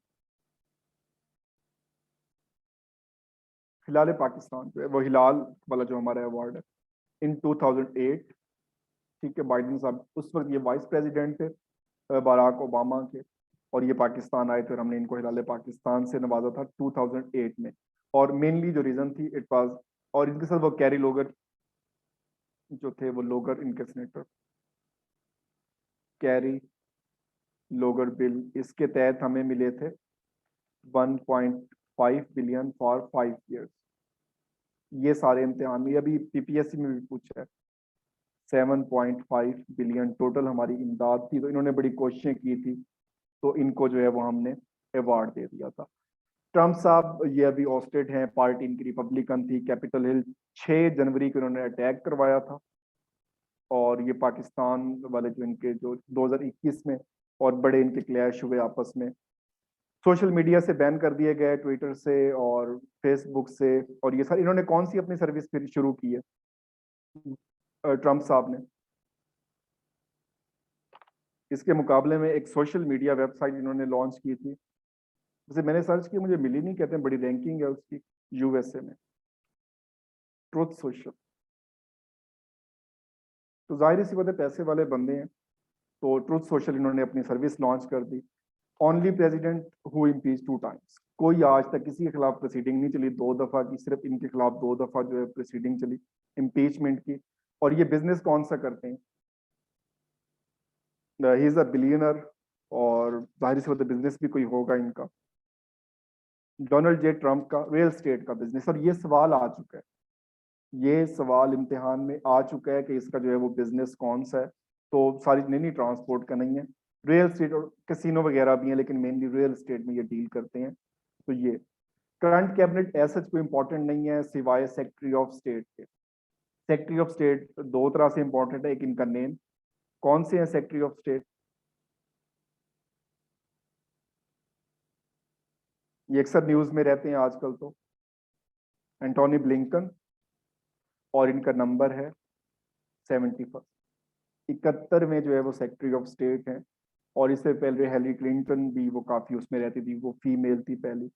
हिलाल पाकिस्तान जो है वो हिलाल वाला जो हमारा अवार्ड है, इन 2008, ठीक है, बाइडेन साहब उस वक्त ये वाइस प्रेसिडेंट थे बराक ओबामा के, और ये पाकिस्तान आए थे और हमने इनको हिलाल पाकिस्तान से नवाजा था 2008 में। और मेनली जो रीजन थी इट वाज, और इनके साथ वो कैरी लोगर जो थे, वो लोगर इनके सीनेटर कैरी लोगर बिल, इसके तहत हमें मिले थे 1.5 बिलियन फॉर 5 years। ये सारे इम्तिहान में, अभी पीपीएससी में भी पूछा है, 7.5 बिलियन टोटल हमारी इमदाद थी। तो इन्होंने बड़ी कोशिशें की थी, तो इनको जो है वो हमने अवार्ड दे दिया था। ट्रम्प साहब ये अभी ऑस्टेड हैं, पार्टी इनकी रिपब्लिकन थी, कैपिटल हिल 6 जनवरी को इन्होंने अटैक करवाया था। और ये पाकिस्तान वाले जो इनके जो 2021 में और बड़े इनके क्लैश हुए आपस में, सोशल मीडिया से बैन कर दिए गए, ट्विटर से और फेसबुक से। और ये सारी इन्होंने कौन सी अपनी सर्विस फिर शुरू की है ट्रम्प साहब ने? इसके मुकाबले में एक सोशल मीडिया वेबसाइट इन्होंने लॉन्च की थी, जैसे मैंने सर्च की, मुझे मिली नहीं, कहते हैं बड़ी रैंकिंग है उसकी यूएसए में, ट्रुथ सोशल। तो जाहिर सी बात है, पैसे वाले बंदे हैं, तो ट्रुथ सोशल इन्होंने अपनी सर्विस लॉन्च कर दी। Only president who impeach 2 times, कोई आज तक किसी के खिलाफ प्रोसीडिंग नहीं चली 2 दफा की, सिर्फ इनके खिलाफ 2 दफा जो है प्रोसीडिंग चली इम्पीचमेंट की। और ये बिजनेस कौन सा करते हैं? ही इज अ बिलियनर, और जाहिर सी बात है बिजनेस भी कोई होगा इनका, डोनाल्ड जे ट्रम्प का रियल एस्टेट का बिजनेस। और ये सवाल आ चुका है, ये सवाल इम्तिहान में आ चुका है कि इसका जो है वो बिजनेस कौन सा है। तो सारी नहीं ट्रांसपोर्ट का नहीं है, रियल एस्टेट और कैसीनो वगैरह भी है, लेकिन मेनली रियल एस्टेट में ये डील करते हैं। तो ये करंट कैबिनेट ऐसा कोई इंपॉर्टेंट नहीं है सिवाय सेक्रेटरी ऑफ स्टेट के। सेक्रेटरी ऑफ स्टेट दो तरह से इंपॉर्टेंट है, एक इनका नेम, कौन से हैं सेक्रेटरी ऑफ स्टेट? ये अक्सर न्यूज में रहते हैं आजकल, तो एंटोनी ब्लिंकन, और इनका नंबर है 71, 71 में जो है वो सेक्रेटरी ऑफ स्टेट है। और इससे पहले हेलरी क्लिंटन भी वो काफी उसमें रहती थी, वो फीमेल थी पहली।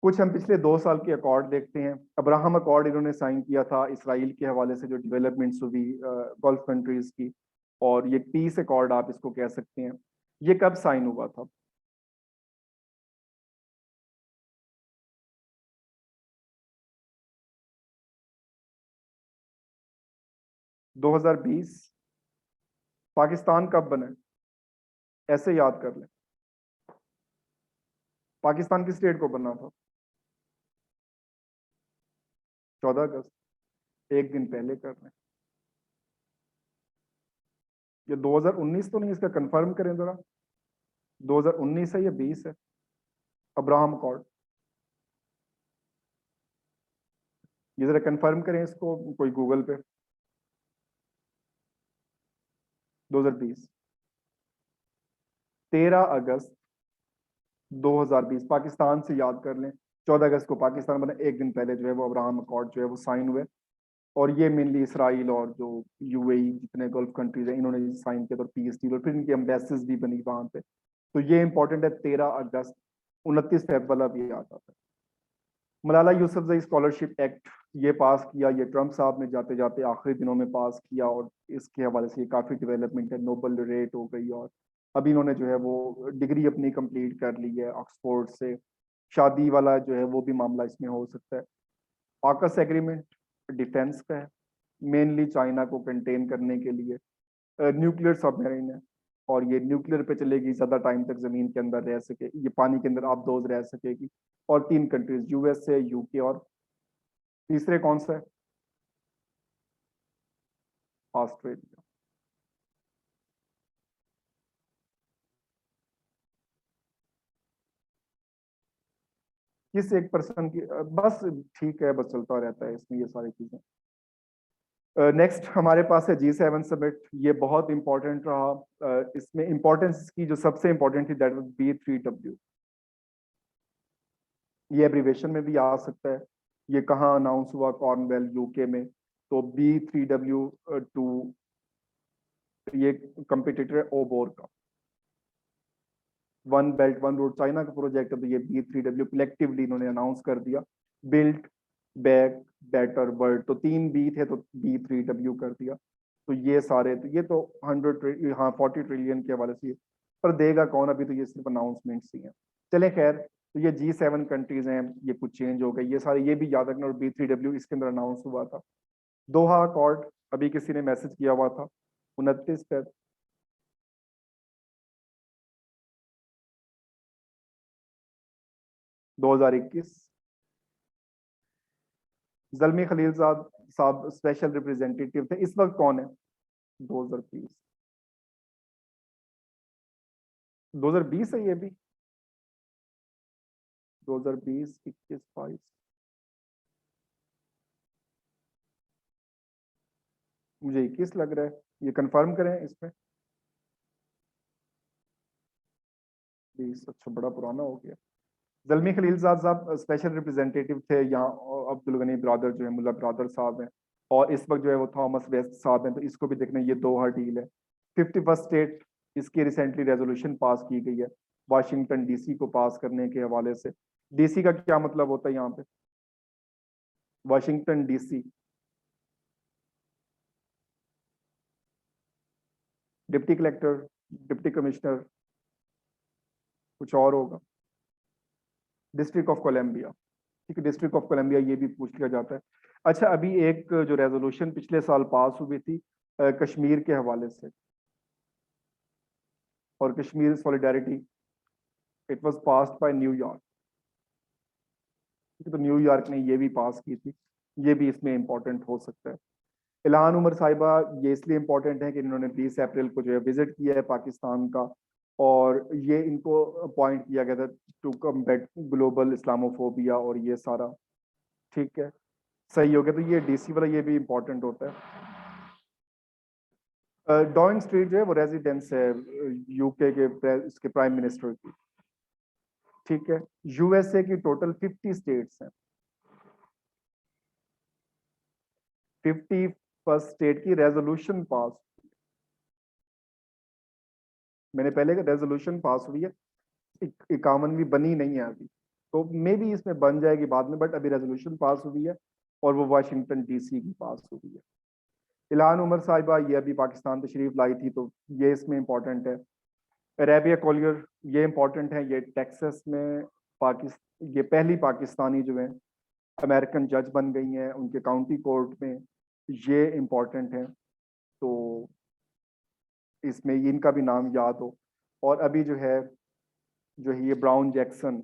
कुछ हम पिछले 2 साल के अकॉर्ड देखते हैं। अब्राहम अकॉर्ड इन्होंने साइन किया था इसराइल के हवाले से, जो डेवलपमेंट्स हुई गल्फ कंट्रीज की, और ये पीस अकॉर्ड आप इसको कह सकते हैं। ये कब साइन हुआ था? 2020। पाकिस्तान कब बना है? ऐसे याद कर लें, पाकिस्तान किस डेट को बना था? 14 अगस्त, एक दिन पहले कर रहे हैं। ये 2019 तो नहीं, इसका कंफर्म करें जरा, 2019 है या 20 है? अब्राहम अकॉर्ड, ये जरा कंफर्म करें इसको कोई गूगल पे। 2020, 13 अगस्त 2020, पाकिस्तान से याद कर लें। 14 अगस्त को पाकिस्तान बना, एक दिन पहले जो है वो अब्राहम अकॉर्ड जो है वो साइन हुए। और ये मेनली इसराइल और जो यूएई जितने गल्फ कंट्रीज हैं इन्होंने साइन किया, तो पीस डील, और फिर इनकी एम्बेसीज भी बनी वहां पे। तो ये इंपॉर्टेंट है 13 अगस्त। 29 फेब वाला भी आ जाता है। मलाला यूसुफजई स्कॉलरशिप एक्ट ये पास किया, ये ट्रम्प साहब ने जाते जाते आखिरी दिनों में पास किया, और इसके हवाले से ये काफ़ी डेवलपमेंट है, नोबल रेट हो गई। और अभी इन्होंने जो है वो डिग्री अपनी कंप्लीट कर ली है ऑक्सफोर्ड से। शादी वाला जो है वो भी मामला इसमें हो सकता है। आकस एग्रीमेंट डिफेंस का है, मेनली चाइना को कंटेन करने के लिए। न्यूक्लियर सबमरीन है, और ये न्यूक्लियर पे चलेगी, ज्यादा टाइम तक जमीन के अंदर रह सके, ये पानी के अंदर आप दोज रह सकेगी। और 3 कंट्रीज, यूएसए, यूके, और तीसरे कौन सा है? ऑस्ट्रेलिया। किस एक पर्सन की बस ठीक है, बस चलता रहता है इसमें ये सारी चीजें। नेक्स्ट हमारे पास है G7 समिट, ये बहुत इंपॉर्टेंट रहा। इसमें इंपॉर्टेंस की जो सबसे इंपॉर्टेंट थी दैट वाज B3W, ये एब्रीवेशन में भी आ सकता है। ये कहाँ अनाउंस हुआ? कॉर्नवेल यूके में। तो B3W2 ये कंपिटिटर है ओबोर का। One belt one road China का प्रोजेक्ट है, तो ये B3W कलेक्टिवली इन्होंने अनाउंस कर दिया। बिल्ट बैक बेटर वर्ल्ड, तो 3 B थे तो B3W कर दिया। तो ये सारे, तो ये तो 100 हाँ 40 ट्रिलियन के हवाले से, पर देगा कौन? अभी तो ये सिर्फ अनाउंसमेंट्स ही हैं। चले खैर, तो ये G7 कंट्रीज हैं, ये कुछ चेंज हो गए, ये सारे ये भी याद रखना। और B3W इसके अंदर अनाउंस हुआ था। दोहा अकॉर्ड अभी किसी ने मैसेज किया हुआ था 29 Feb। दो हजार 21। जल्मी खलीलजाद साहब स्पेशल रिप्रेजेंटेटिव थे, इस वक्त कौन है? 2020। 2020 है ये भी। 2020, 21, 22। मुझे 21 लग रहा है, ये कंफर्म करें इसमें। 20, अच्छा बड़ा पुराना हो गया। जल्मी खलीलजाद साहब स्पेशल रिप्रेजेंटेटिव थे यहाँ। अब्दुल गनी ब्रादर जो है, मुल्ला ब्रादर साहब हैं। और इस वक्त जो है वो थॉमस वेस्ट साहब हैं, तो इसको भी देखना। ये दोहा डील है। 51st स्टेट, इसकी रिसेंटली रेजोल्यूशन पास की गई है वाशिंगटन डीसी को पास करने के हवाले से। डीसी का क्या मतलब होता है यहाँ पे? Washington DC, deputy collector, deputy commissioner, कुछ और होगा। डिस्ट्रिक्ट ऑफ कोलंबिया, ठीक है, डिस्ट्रिक्ट ऑफ कोलंबिया, ये भी पूछ लिया जाता है। अच्छा, अभी एक जो रेजोल्यूशन पिछले साल पास हुई थी कश्मीर के हवाले से, और Kashmir solidarity, it was passed by New York. तो न्यूयॉर्क ने ये भी पास की थी, ये भी इसमें इंपॉर्टेंट हो सकता है। इल्हान उमर साहिबा ये इसलिए इंपॉर्टेंट है कि इन्होंने 20 अप्रैल को जो है विजिट किया है पाकिस्तान का, और ये इनको अपॉइंट किया गया था टू कम्बैट ग्लोबल इस्लामोफोबिया और ये सारा। ठीक है, सही हो गया। तो ये डीसी वाला ये भी इंपॉर्टेंट होता है। डाउनिंग स्ट्रीट जो है वो रेजिडेंस है यूके के इसके प्राइम मिनिस्टर की। ठीक है, यूएसए की टोटल 50 स्टेट्स हैं। 51st स्टेट की रेजोल्यूशन पास, मैंने पहले का रेजोल्यूशन पास हुई है, 51वीं बनी नहीं है अभी, तो मे बी इसमें बन जाएगी बाद में, बट अभी रेजोल्यूशन पास हुई है और वो वाशिंगटन डीसी की पास हुई है। इल्हान उमर साहिबा ये अभी पाकिस्तान तशरीफ लाई थी, तो ये इसमें इंपॉर्टेंट है। अरेबिया कॉलियर ये इंपॉर्टेंट है, ये टेक्सास में ये पहली पाकिस्तानी जो है अमेरिकन जज बन गई हैं उनके काउंटी कोर्ट में, ये इंपॉर्टेंट है। तो इसमें इनका भी नाम याद हो। और अभी जो है ये ब्राउन जैक्सन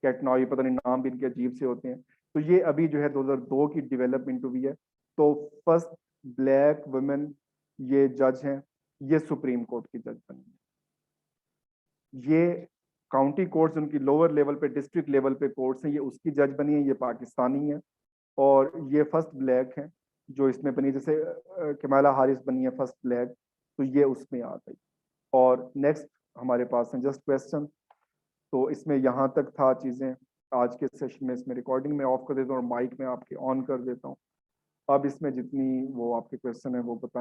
कैटनॉय, पता नहीं नाम भी इनके अजीब से होते हैं, तो ये अभी जो है 2002 की डेवलपमेंट हुई है। तो फर्स्ट ब्लैक वुमेन ये जज हैं, ये सुप्रीम कोर्ट की जज बनी है। ये काउंटी कोर्ट्स उनकी लोअर लेवल पे, डिस्ट्रिक्ट लेवल पे कोर्ट्स हैं, ये उसकी जज बनी है, ये पाकिस्तानी है। और ये फर्स्ट ब्लैक हैं जो इसमें बनी, जैसे कमाला हारिस बनी है फर्स्ट ब्लैक, तो ये उसमें आ गई। और नेक्स्ट हमारे पास है जस्ट क्वेश्चन, तो इसमें यहाँ तक था चीज़ें आज के सेशन में। इसमें रिकॉर्डिंग में ऑफ कर देता हूँ और माइक में आपके ऑन कर देता हूँ। अब इसमें जितनी वो आपके क्वेश्चन है वो बताएं।